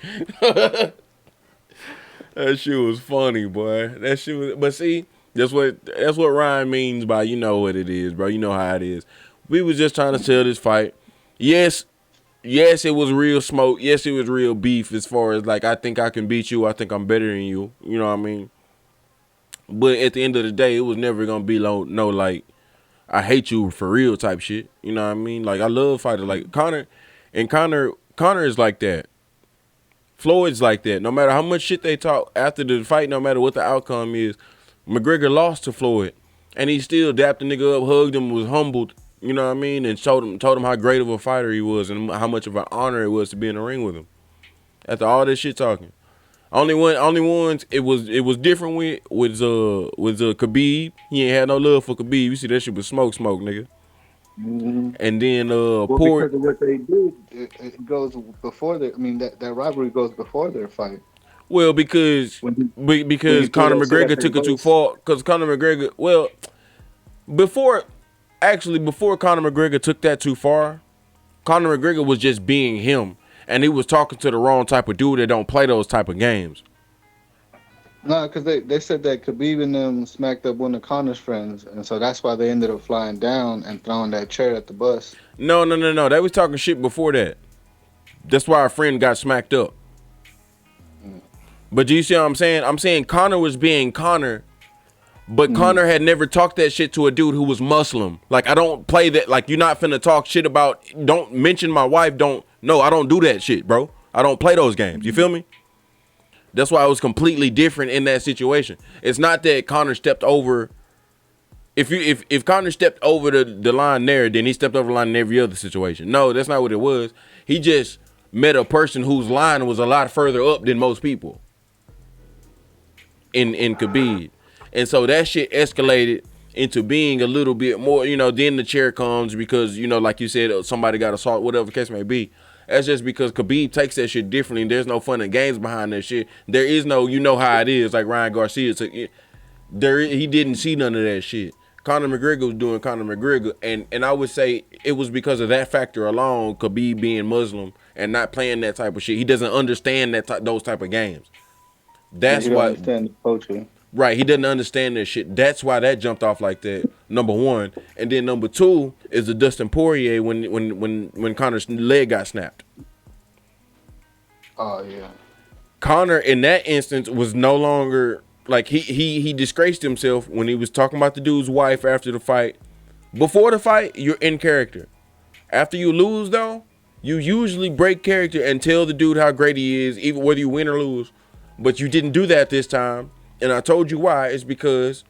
That shit was funny, boy. That shit was, but see, that's what Ryan means by you know what it is, bro. You know how it is. We was just trying to sell this fight. Yes, yes, it was real smoke. Yes, it was real beef. As far as like, I think I can beat you. I think I'm better than you. You know what I mean? But at the end of the day, it was never gonna be no like I hate you for real type shit. You know what I mean? Like I love fighters like Conor, and Conor is like that. Floyd's like that. No matter how much shit they talk after the fight, no matter what the outcome is, McGregor lost to Floyd, and he still dapped the nigga up, hugged him, was humbled. You know what I mean? And told him how great of a fighter he was and how much of an honor it was to be in the ring with him. After all this shit talking. Only ones it was different with Khabib. He ain't had no love for Khabib. You see that shit was smoke, nigga. Mm-hmm. And then Well, poor because of what they did, it goes before their. I mean, that rivalry goes before their fight. well because When he threw Conor that shit at McGregor their took it too base. far. Because Conor McGregor, before before Conor McGregor took that too far, Conor McGregor was just being him, and he was talking to the wrong type of dude that don't play those type of games. No, because they said that Khabib and them smacked up one of Connor's friends, and so that's why they ended up flying down and throwing that chair at the bus. No. They was talking shit before that. That's why our friend got smacked up. But do you see what I'm saying? I'm saying Conor was being Conor, but Conor had never talked that shit to a dude who was Muslim. Like, I don't play that. Like, you're not finna talk shit about, don't mention my wife. No, I don't do that shit, bro. I don't play those games. You feel me? That's why it was completely different in that situation. It's not that Conor stepped over. If Conor stepped over the line there, then he stepped over the line in every other situation. No, that's not what it was. He just met a person whose line was a lot further up than most people in Khabib. And so that shit escalated into being a little bit more, then the chair comes because, like you said, somebody got assaulted, whatever the case may be. That's just because Khabib takes that shit differently, and there's no fun and games behind that shit. There is no, how it is, like Ryan Garcia took it. He didn't see none of that shit. Conor McGregor was doing Conor McGregor, and I would say it was because of that factor alone, Khabib being Muslim and not playing that type of shit. He doesn't understand those type of games. That's You don't why, understand the culture. right? He doesn't understand that shit. That's why that jumped off like that. Number one, and then number two is the Dustin Poirier when Conor's leg got snapped. Oh yeah. Conor in that instance was no longer like he disgraced himself when he was talking about the dude's wife after the fight. Before the fight, you're in character. After you lose though, you usually break character and tell the dude how great he is, even whether you win or lose. But you didn't do that this time. And I told you why. It's because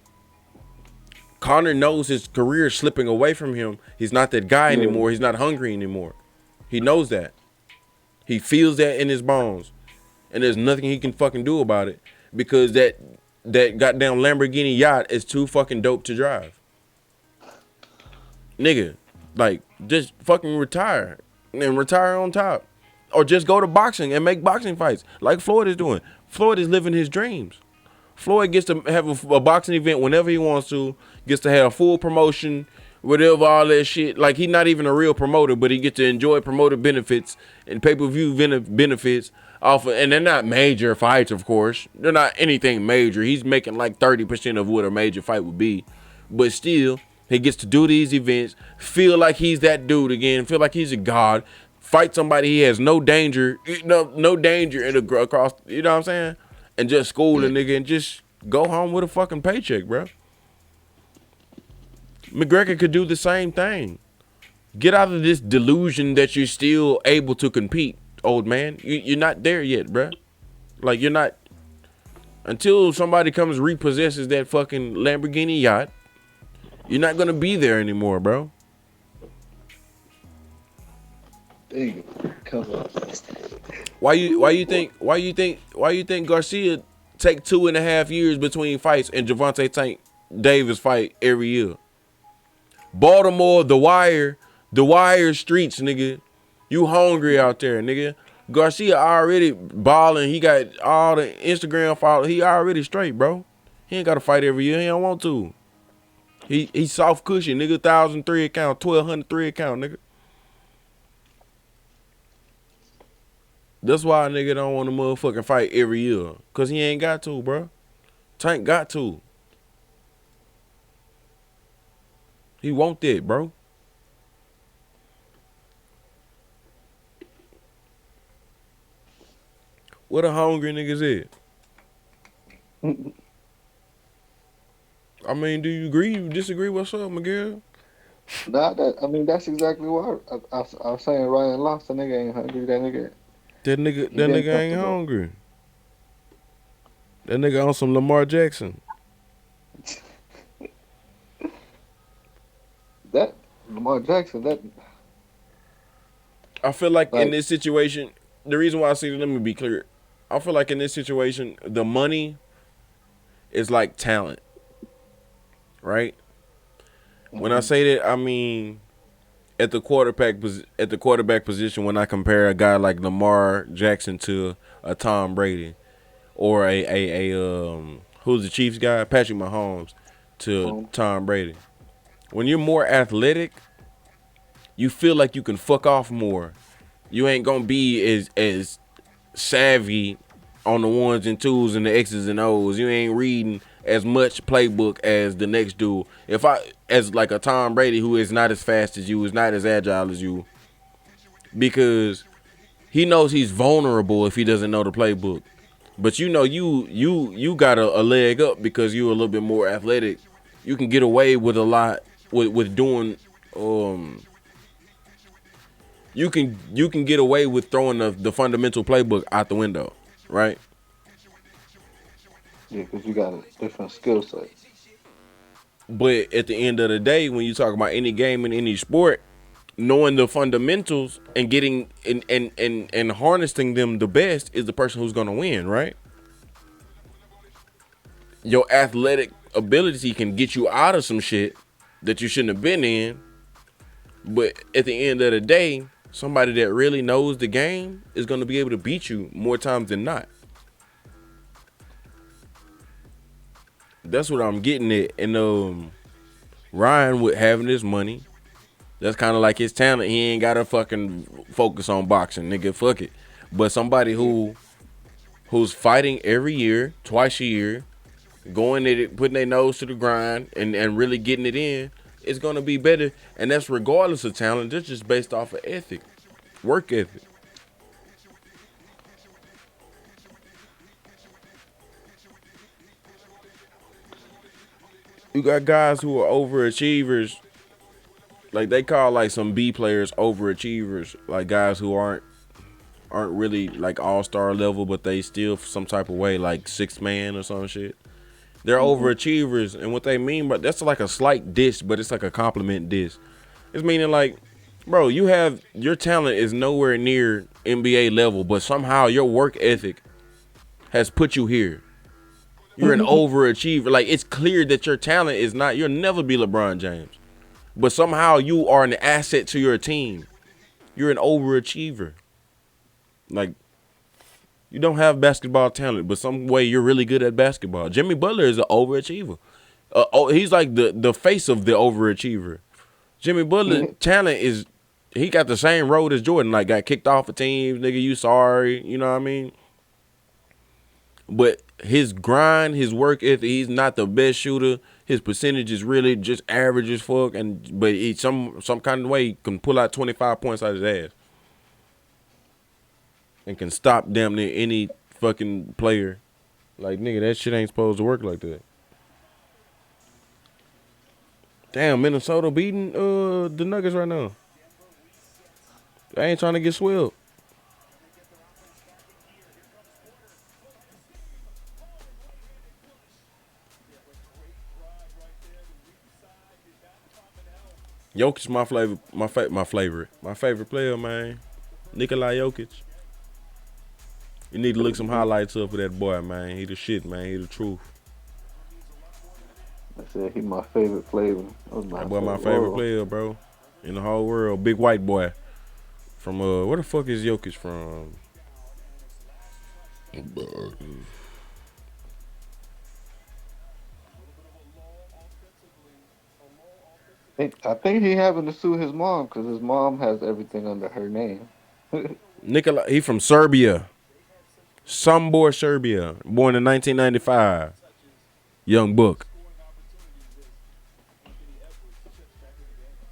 Conor knows his career is slipping away from him. He's not that guy anymore. He's not hungry anymore. He knows that. He feels that in his bones. And there's nothing he can fucking do about it. Because that goddamn Lamborghini yacht is too fucking dope to drive. Nigga, like, just fucking retire. And retire on top. Or just go to boxing and make boxing fights. Like Floyd is doing. Floyd is living his dreams. Floyd gets to have a boxing event whenever he wants to. Gets to have full promotion, whatever, all that shit. Like, he's not even a real promoter, but he gets to enjoy promoter benefits and pay-per-view benefits off of, and they're not major fights, of course. They're not anything major. He's making like 30% of what a major fight would be. But still, he gets to do these events, feel like he's that dude again, feel like he's a god, fight somebody he has no danger, no danger across, you know what I'm saying? And just school a nigga and just go home with a fucking paycheck, bro. McGregor could do the same thing. Get out of this delusion that you're still able to compete, old man. You're not there yet, bro. Like, you're not. Until somebody comes repossesses that fucking Lamborghini yacht, you're not gonna be there anymore, bro. Dang, come on. Why you think Garcia take 2.5 years between fights and Gervonta Tank Davis fight every year? Baltimore, the wire streets, nigga. You hungry out there, nigga. Garcia already balling. He got all the Instagram followers. He already straight, bro. He ain't got to fight every year. He don't want to. He soft cushion, nigga. 1,003 account, 1,203 account, nigga. That's why a nigga don't want to motherfucking fight every year. Cause he ain't got to, bro. Tank got to. He want that, bro. What a hungry niggas at? I mean, do you agree? You disagree? What's up, Miguel? Nah, I mean that's exactly why I was saying Ryan lost. The nigga ain't hungry. That He getting nigga ain't comfortable. hungry. That nigga on some Lamar Jackson. That Lamar Jackson. That I feel like in like this situation, the reason why I say, let me be clear. I feel like in this situation, the money is like talent, right? When I mhm. say that, I mean at the quarterback position. When I compare a guy like Lamar Jackson to a Tom Brady or a who's the Chiefs guy, Patrick Mahomes, to Tom Brady. When you're more athletic, you feel like you can fuck off more. You ain't gonna be as savvy on the ones and twos and the X's and O's. You ain't reading as much playbook as the next dude. If I as like a Tom Brady who is not as fast as you, is not as agile as you, because he knows he's vulnerable if he doesn't know the playbook. But you know you got a leg up because you're a little bit more athletic. You can get away with a lot with doing you can get away with throwing the fundamental playbook out the window, right? Yeah, because you got a different skill set. But at the end of the day, when you talk about any game in any sport, knowing the fundamentals and getting and harnessing them the best is the person who's gonna win, right? Your athletic ability can get you out of some shit that you shouldn't have been in, but at the end of the day, somebody that really knows the game is gonna be able to beat you more times than not. That's what I'm getting at. And Ryan with having his money, that's kind of like his talent. He ain't gotta fucking focus on boxing, nigga. Fuck it. But somebody Yeah. who's fighting every year, twice a year, going at it, putting their nose to the grind, and really getting it in, it's gonna be better. And that's regardless of talent. That's just based off of ethic, work ethic. You got guys who are overachievers, like they call like some B players overachievers, like guys who aren't really like all-star level, but they still some type of way like sixth man or some shit. They're Hmm. overachievers, and what they mean by that's like a slight diss, but it's like a compliment diss. It's meaning like, bro, you have your talent is nowhere near NBA level, but somehow your work ethic has put you here. You're an overachiever. Like it's clear that your talent is not. You'll never be LeBron James, but somehow you are an asset to your team. You're an overachiever. Like you don't have basketball talent, but some way you're really good at basketball. Jimmy Butler is an overachiever. He's like the face of the overachiever. Jimmy Butler talent is he got the same road as Jordan. Like got kicked off of teams, nigga. You sorry, you know what I mean? But his grind, his work ethic, he's not the best shooter. His percentage is really just average as fuck, but he some kind of way he can pull out 25 points out of his ass and can stop damn near any fucking player. Like nigga, that shit ain't supposed to work like that. Damn, Minnesota beating the Nuggets right now. I ain't trying to get swelled. Jokic my favorite player, man. Nikola Jokic. You need to look some highlights up for that boy, man. He the shit, man. He the truth. I said he my favorite flavor. I That boy my said, favorite whoa. player, bro. In the whole world. Big white boy. From where the fuck is Jokic from? I think he having to sue his mom because his mom has everything under her name. Nikola, he from Serbia. Sombor, Serbia. Born in 1995. Young buck.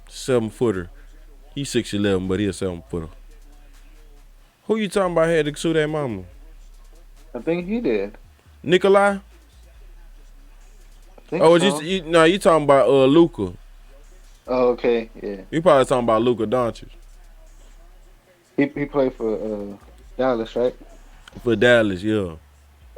7-footer. He's 6'11", but he a 7-footer. Who you talking about had to sue that mama? I think he did. Nikolai? I think Oh, just so. you talking about Luka. Oh, okay, yeah. You probably talking about Luka Doncic He played for Dallas, right? for Dallas, yeah.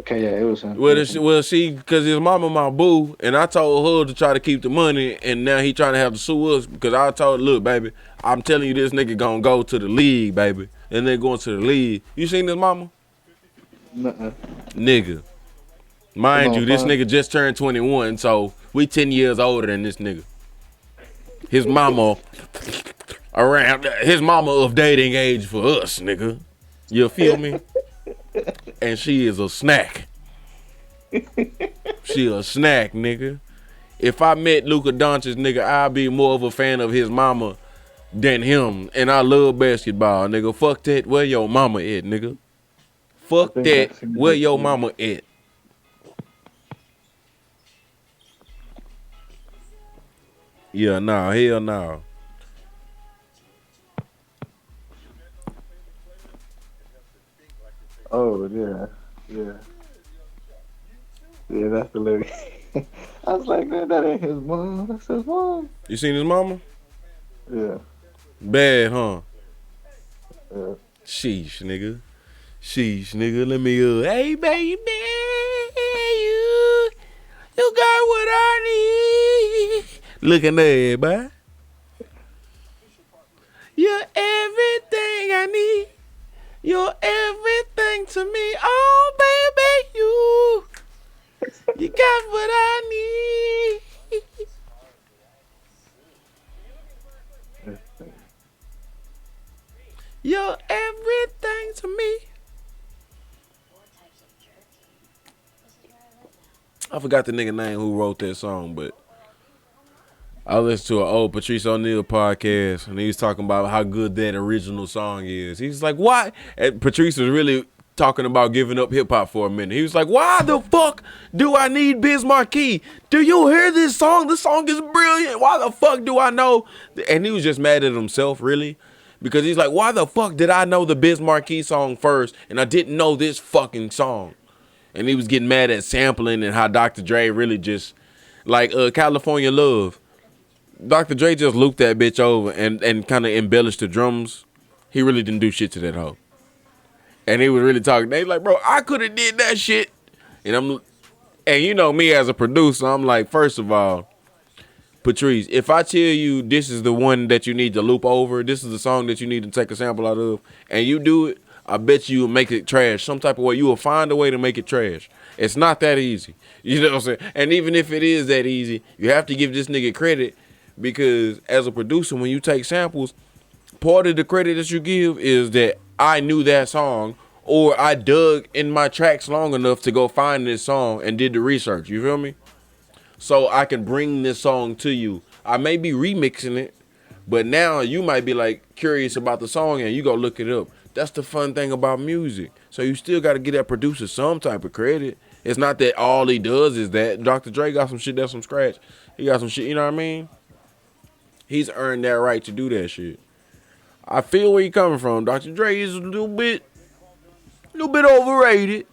Okay, yeah, it was him. It Well, was him. because his mama my boo, and I told her to try to keep the money, and now he trying to have to sue us because I told her, look, baby, I'm telling you this nigga gonna go to the league, baby. And then going to the league. You seen his mama? Nuh-uh. Nigga. His Mind mama you, this fine. nigga just turned 21, so we 10 years older than this nigga. His mama his mama of dating age for us, nigga. You feel me? And she is a snack. She a snack, nigga. If I met Luka Doncic, nigga, I'd be more of a fan of his mama than him. And I love basketball, nigga. Fuck that. Where your mama at, nigga? I Fuck think I that. seen Where that your too. mama at? Yeah, nah, hell nah. Oh yeah, yeah, yeah. That's the lyric. I was like, man, that ain't his mom. That's his mom. You seen his mama? Yeah, Bad, huh? yeah. Sheesh, nigga. Sheesh, nigga. Let me, hey, baby, you got what I need. Looking there, boy. You're everything I need. You're everything to me. Oh, baby, you got what I need. You're everything to me. I forgot the nigga name who wrote that song, but I listened to an old Patrice O'Neal podcast, and he was talking about how good that original song is. He's like, why? And Patrice was really talking about giving up hip hop for a minute. He was like, why the fuck do I need Biz Markie? Do you hear this song? This song is brilliant. Why the fuck do I know? And he was just mad at himself, really. Because he's like, why the fuck did I know the Biz Markie song first, and I didn't know this fucking song? And he was getting mad at sampling and how Dr. Dre really just, like California Love. Dr. Dre just looped that bitch over and kind of embellished the drums. He really didn't do shit to that hoe. And he was really talking. They like, bro, I could have did that shit. And you know me as a producer, I'm like, first of all, Patrice, if I tell you this is the one that you need to loop over, this is the song that you need to take a sample out of, and you do it, I bet you will make it trash some type of way. You will find a way to make it trash. It's not that easy. You know what I'm saying? And even if it is that easy, you have to give this nigga credit because as a producer, when you take samples, part of the credit that you give is that I knew that song or I dug in my tracks long enough to go find this song and did the research. You feel me? So I can bring this song to you. I may be remixing it, but now you might be like curious about the song and you go look it up. That's the fun thing about music. So you still got to get that producer some type of credit. It's not that all he does is that. Dr. Dre got some shit that's from scratch. He got some shit, you know what I mean? He's earned that right to do that shit. I feel where you coming from. Dr. Dre is a little bit overrated.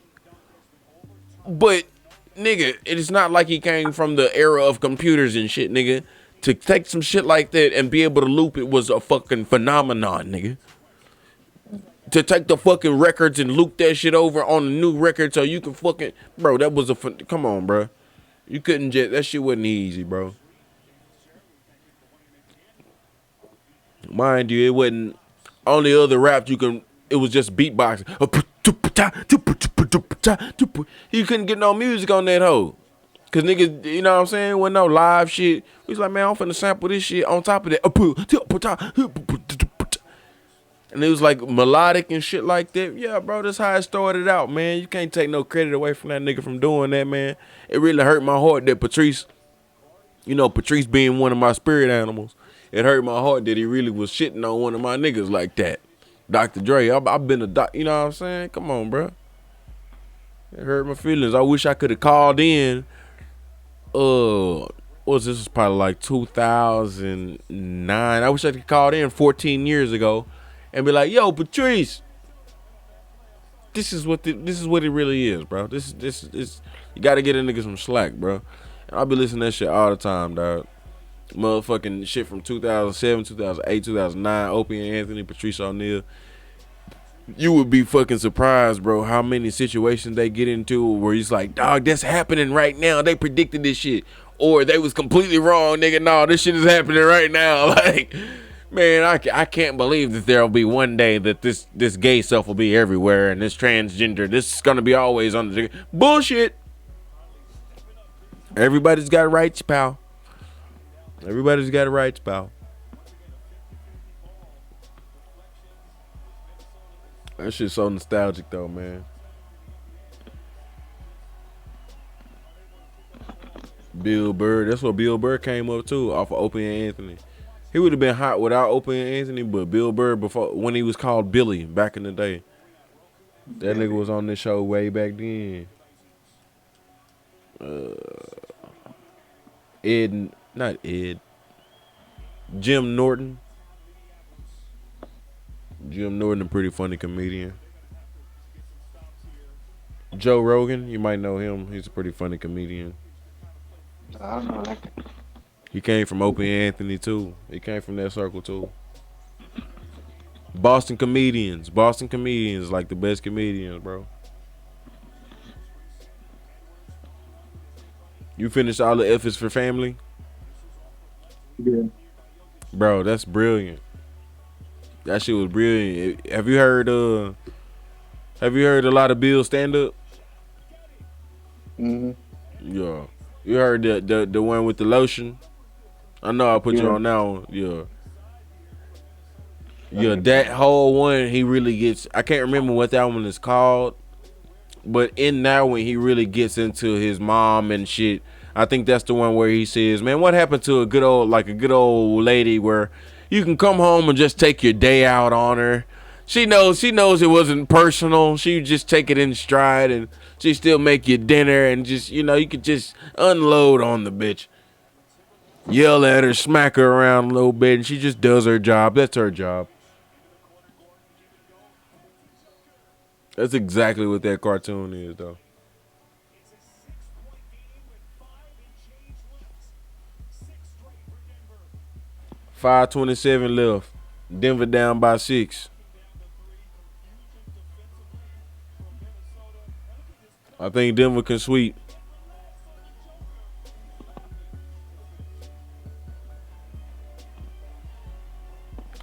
But, nigga, it is not like he came from the era of computers and shit, nigga. To take some shit like that and be able to loop it was a fucking phenomenon, nigga. To take the fucking records and loop that shit over on a new record so you can fucking... Bro, that was a... Come on, bro. You couldn't just... That shit wasn't easy, bro. Mind you, it wasn't... Only other raps you can... It was just beatboxing. You couldn't get no music on that hoe. Cause niggas, you know what I'm saying? Wasn't no live shit. We was like, man, I'm finna sample this shit on top of that. And it was like melodic and shit like that. Yeah, bro, that's how it started out, man. You can't take no credit away from that nigga from doing that, man. It really hurt my heart that Patrice, you know, Patrice being one of my spirit animals, it hurt my heart that he really was shitting on one of my niggas like that. Dr. Dre, I've been a doc, you know what I'm saying? Come on, bro. It hurt my feelings. I wish I could have called in. What was this? Was probably like 2009. I wish I could call in 14 years ago and be like, yo, Patrice, this is what it really is, bro. This is you gotta get a nigga some slack, bro. I'll be listening to that shit all the time, dog. Motherfucking shit from 2007, 2008, 2009, Opie and Anthony, Patrice O'Neal. You would be fucking surprised, bro, how many situations they get into where it's like, dog, that's happening right now. They predicted this shit. Or they was completely wrong, nigga. No, this shit is happening right now. Like, man, I can't believe that there'll be one day that this gay stuff will be everywhere and this transgender, this is gonna be always on the bullshit. Everybody's got rights, pal. Everybody's got rights, pal. That shit's so nostalgic though, man. Bill Burr, that's what Bill Burr came up too, off of Opie and Anthony. He would have been hot without Opie and Anthony, but Bill Burr, before, when he was called Billy back in the day, that nigga was on this show way back then. Jim Norton. Jim Norton, a pretty funny comedian. Joe Rogan, you might know him. He's a pretty funny comedian. I don't know that. He came from Opie and Anthony too. He came from that circle too. Boston comedians like the best comedians, bro. You finished all the F is for Family? Yeah. Bro, that's brilliant. That shit was brilliant. Have you heard a lot of Bill stand up? Mhm. Yeah. You heard the one with the lotion? I know I put you on that one. Yeah. Yeah, that whole one, he really gets, I can't remember what that one is called, but in that one, he really gets into his mom and shit. I think that's the one where he says, man, what happened to a good old lady where you can come home and just take your day out on her? She knows it wasn't personal. She just take it in stride and she still make you dinner and just, you could just unload on the bitch. Yell at her, smack her around a little bit, and she just does her job. That's her job. That's exactly what that cartoon is, though. .527 left. Denver down by 6. I think Denver can sweep.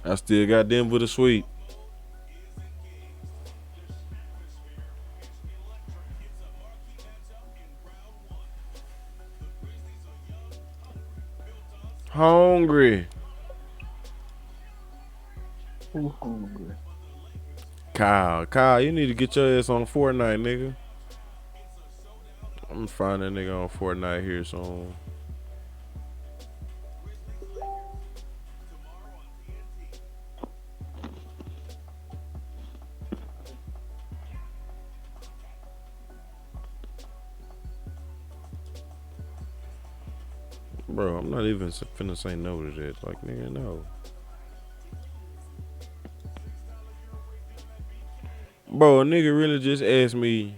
I still got Denver to sweep. Hungry. Who hungry? Kyle, you need to get your ass on Fortnite, nigga. I'm gonna find that nigga on Fortnite here soon. Bro, I'm not even finna say no to that. Like, nigga, no. Bro, a nigga really just asked me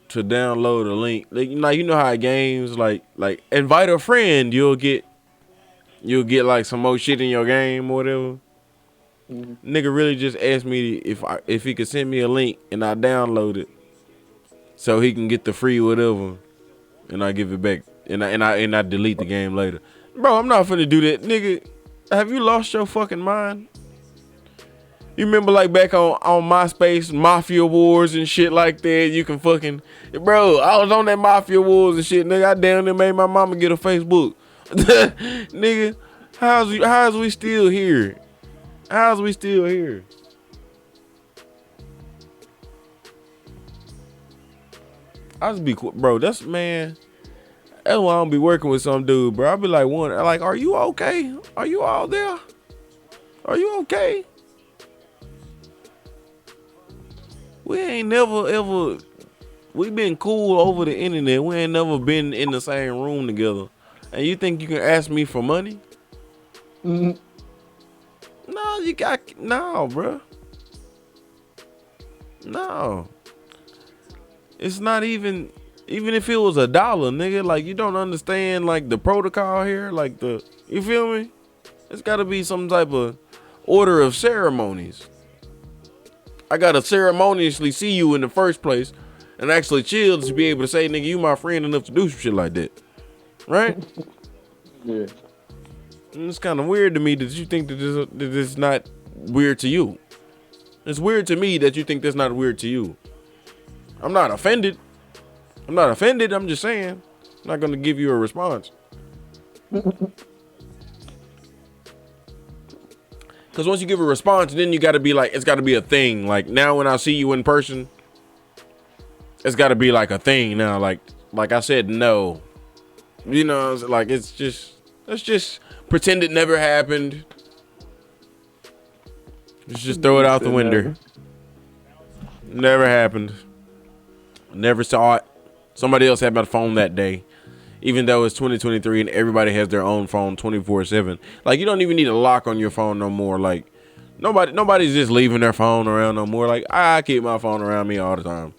to download a link. Like, you know how games like invite a friend, you'll get like some more shit in your game or whatever. Mm-hmm. Nigga really just asked me if he could send me a link and I download it so he can get the free whatever and I give it back and I delete the game later. Bro, I'm not finna do that, nigga. Have you lost your fucking mind? You remember like back on MySpace, Mafia Wars and shit like that? You can fucking, bro, I was on that Mafia Wars and shit, nigga. I down there made my mama get a Facebook. Nigga, how's we still here? How's we still here? I just be, bro, that's why I don't be working with some dude, bro. I be like, are you okay? Are you all there? Are you okay? We ain't never ever, we been cool over the internet. We ain't never been in the same room together. And you think you can ask me for money? Mm-hmm. No, bro. No. It's not even if it was $1, nigga, like you don't understand like the protocol here, like you feel me? It's gotta be some type of order of ceremonies. I gotta ceremoniously see you in the first place and actually chill to be able to say, nigga, you my friend enough to do some shit like that. Right? Yeah. And it's kind of weird to me that you think that this is not weird to you. It's weird to me that you think that's not weird to you. I'm not offended. I'm just saying. I'm not going to give you a response. Because once you give a response, then you got to be like, it's got to be a thing. Like now when I see you in person, it's got to be like a thing now. Like I said, no. You know, like let's just pretend it never happened. Let's just throw it out the window. Never happened. Never saw it. Somebody else had my phone that day. Even though it's 2023 and everybody has their own phone 24/7. Like you don't even need a lock on your phone no more. Like nobody's just leaving their phone around no more. Like I keep my phone around me all the time.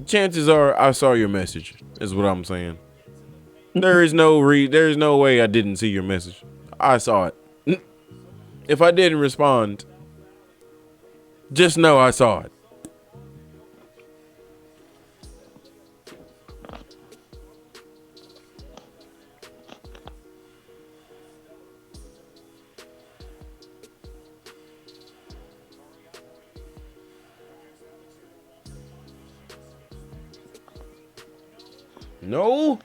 Chances are I saw your message, is what I'm saying. There is no way I didn't see your message. I saw it. If I didn't respond, just know I saw it. No.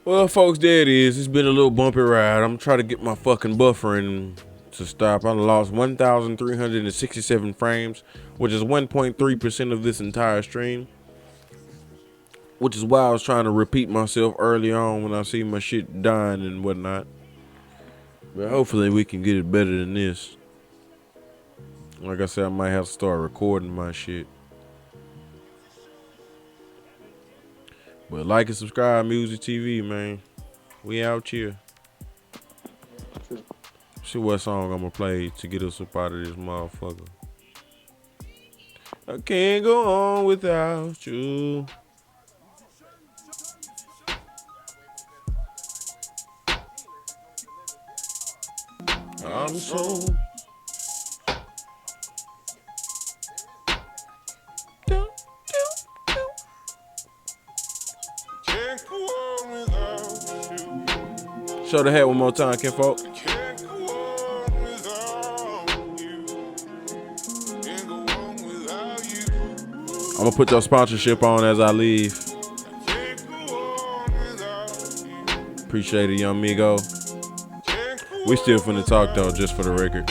Well, folks, there it is. It's been a little bumpy ride. I'm trying to get my fucking buffering to stop. I lost 1,367 frames, which is 1.3% of this entire stream. Which is why I was trying to repeat myself early on when I see my shit dying and whatnot. But hopefully we can get it better than this. Like I said, I might have to start recording my shit. But like and subscribe, MuZi TV, man. We out here. See what song I'm gonna play to get us up out of this motherfucker. I can't go on without you. I'm so show the head one more time, kinfolk. I'm gonna put your sponsorship on as I leave. Appreciate it, young amigo. We still finna talk though, just for the record.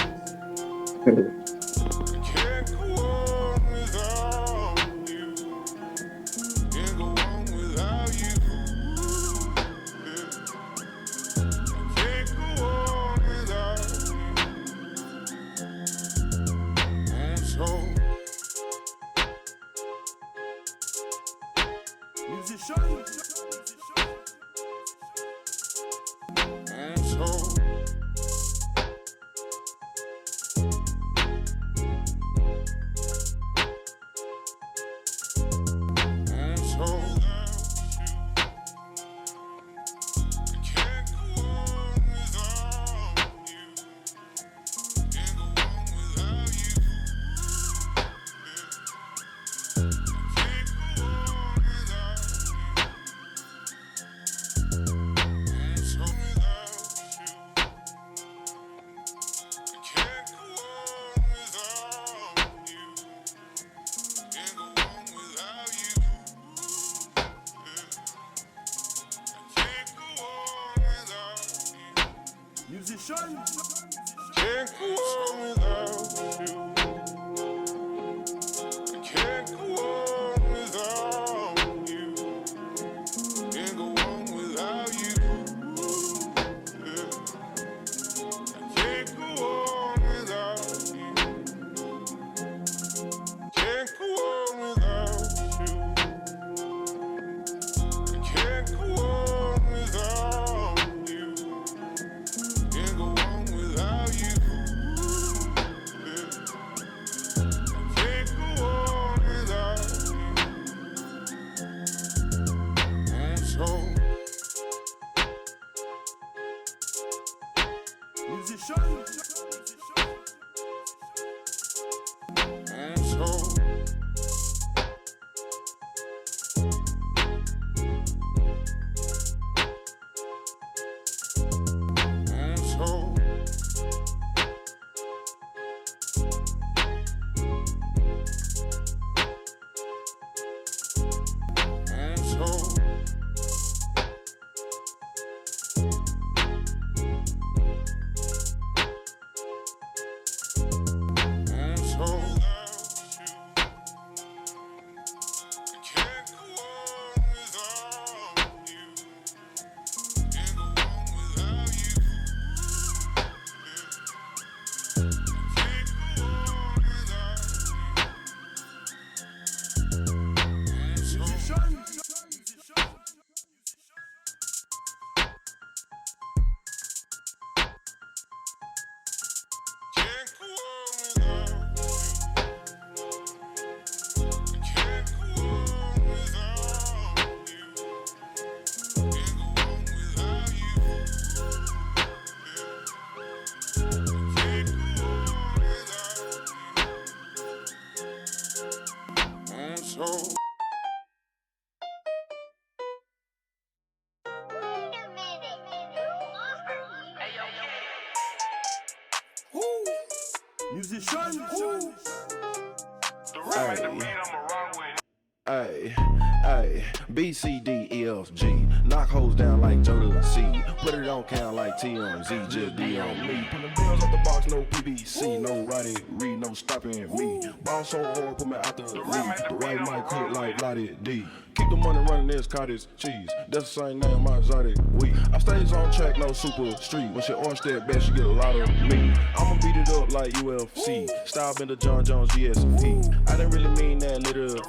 Hey, hey, B, C, D, E, F, G. Knock hoes down like Joe to C. Put it on count like TMZ, just D on me. Put the bills off the box, no PBC. No writing, read, no stopping me. Ball so hard, put me out the league. The right mic cook like Lottie D. Keep the money running, this cottage cheese. That's the same name, my exotic weed. I stays on track, no super street. When she orange that bad, she get a lot of me. I'ma beat it up like UFC. Style been the John Jones GSP. I didn't really mean that literally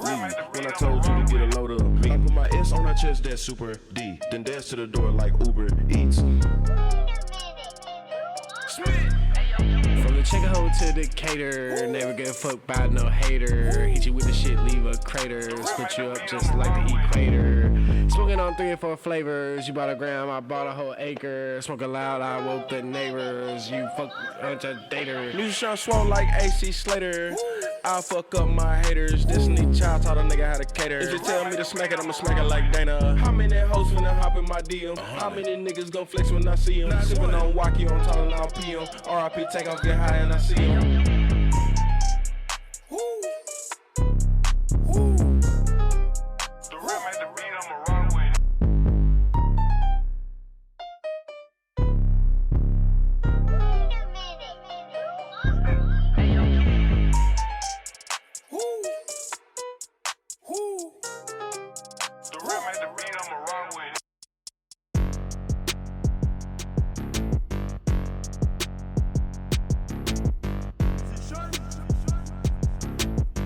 when I told you to get a load of me. I put my S on her chest, that's super D. Then dash to the door like Uber Eats. From the chicken hole to Decatur, never get fucked by no hater. Hit you with the shit, leave a crater. Split you up just like the equator. Smoking on 3 or 4 flavors. You bought a gram, I bought a whole acre. Smoking loud, I woke the neighbors. You fuck a bunch of daters. MuZiSeAN swole like AC Slater. I'll fuck up my haters. Destiny Child taught a nigga how to cater. If you tell me to smack it, I'ma smack it like Dana. How many hoes finna hop in my DM? How many niggas gon' flex when I see them? Sippin' on Wacky on Tylenol PM. RIP take off, get high and I see them.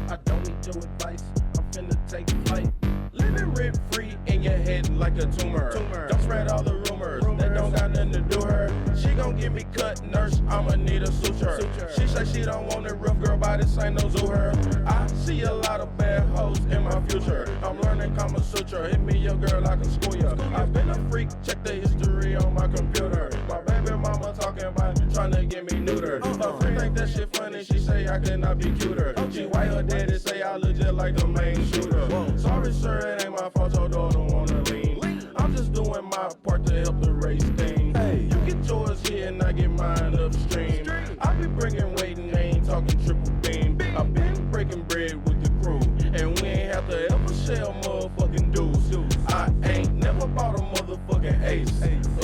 I don't need your advice, I'm finna take flight. Living rent free in your head like a tumor. Don't spread all the rumors, that don't got nothing to do her. She gon' get me cut, nurse, I'ma need a suture. She say she don't want a rough girl, but this ain't no zoo her. I see a lot of bad hoes in my future. I'm learning Kama Sutra, hit me your girl, I can school ya. I've been a freak, check the history on my computer. My baby mama talking about tryna get me neutered. Her friend think that shit funny, she say I cannot be cuter. She white her daddy say I look just like the main shooter. Sorry sir, it ain't my fault your daughter wanna lean. I'm just doing my part to help the race thing. Hey, you get yours here and I get mine upstream. I be bringing weight and they ain't talking triple beam. I been breaking bread with the crew, and we ain't have to ever sell motherfucking dues. I ain't never bought a motherfucking ace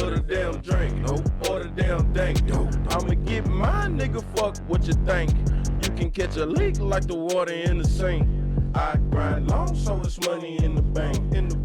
or the damn drink, or the damn thing. I'ma get my nigga, fuck what you think. You can catch a leak like the water in the sink. I grind long so it's money in the bank.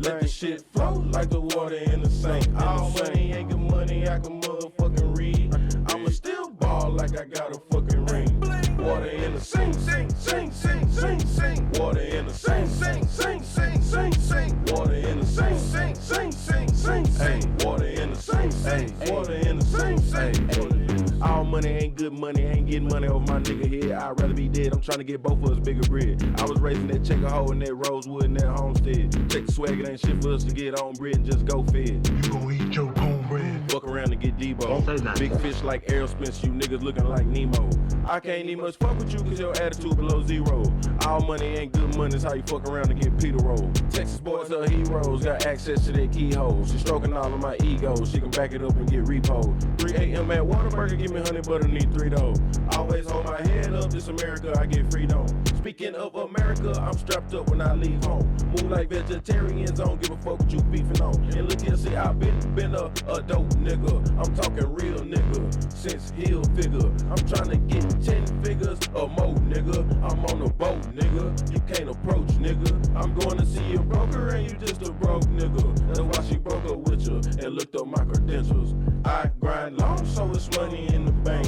Let the shit flow like the water in the sink. All money ain't good money, I can motherfucking read. I'ma still ball like I got a fucking ring. Water in the sink, sink, sink, sink, sink, sink. Water in the sink, sink, sink, sink, sink, sink. Water in the sink, sink, sink, sink, sink, sink. Water in the sink, sink. Water in the sink, sink. All money ain't good. good money, ain't getting money over my nigga head. I'd rather be dead, I'm trying to get both of us bigger bread. I was raising that checker hole in that Rosewood and that Homestead. Check the swag, it ain't shit for us to get on bread and just go fed. You gon' eat your cornbread. Fuck around and get Debo. Big fish like Errol Spence, you niggas looking like Nemo. I can't even much fuck with you cause your attitude below zero. All money ain't good money, it's how you fuck around and get Peter roll. Texas boys are heroes, got access to their keyholes. She stroking all of my ego, she can back it up and get repo. 3 a.m. at Whataburger, give me honey butter, need 3 though. Always hold my head up, this America, I get freedom. Speaking of America, I'm strapped up when I leave home. Move like vegetarians, I don't give a fuck what you beefing on. And look here, see, I've been a dope nigga. I'm talking real nigga, since Hill figure. I'm trying to get 10 figures or more, nigga. I'm on a boat, nigga. You can't approach, nigga. I'm going to see a broker and you just a broke nigga. That's why she broke up with you and looked up my credentials. I grind long, so it's money in the bank.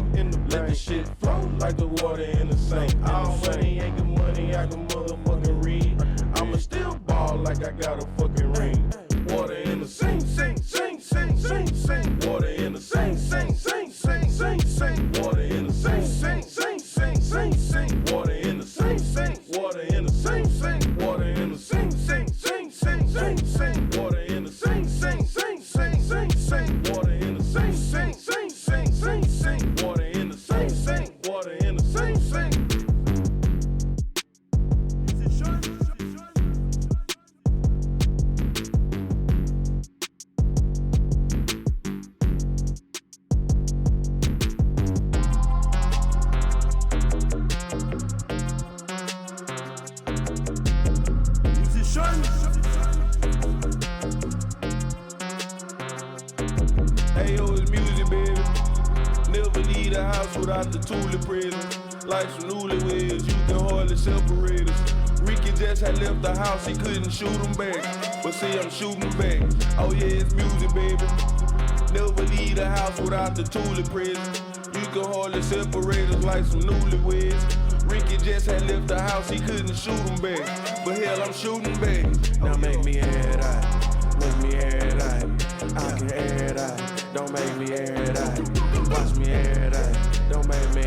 Let the shit flow like the water in the sink. All money ain't good money, I can motherfucking read. I'ma still ball like I got a fucking ring. Water in the sink, sink, sink, sink, sink, sink. Water in the sink, sink, sink, sink, sink, sink. Water in the sink, sink, sink, sink, sink, sink. Water in the sink, sink. Water in the sink, sink. Water in the sink, sink, sink, sink, sink, sink. Water in the sink, sink, sink, sink, sink, sink. Water in the sink, sink, sink, sink, sink, sink. Water in the sink, sink. Water in the sink, sink. Hey yo, it's MuZi, baby. Never leave the house without the tulip present. Like some newlyweds, you can hardly separate us. Ricky just had left the house, he couldn't shoot him back. But see, I'm shooting back. Oh yeah, it's MuZi, baby. Never leave the house without the tulip present. You can hardly separate us like some newlyweds. Ricky just had left the house, he couldn't shoot him back. But hell, I'm shooting back. Now make me air it out. Make me air it out. I can air it out. Don't make me air it out. Watch me air it out. Don't make me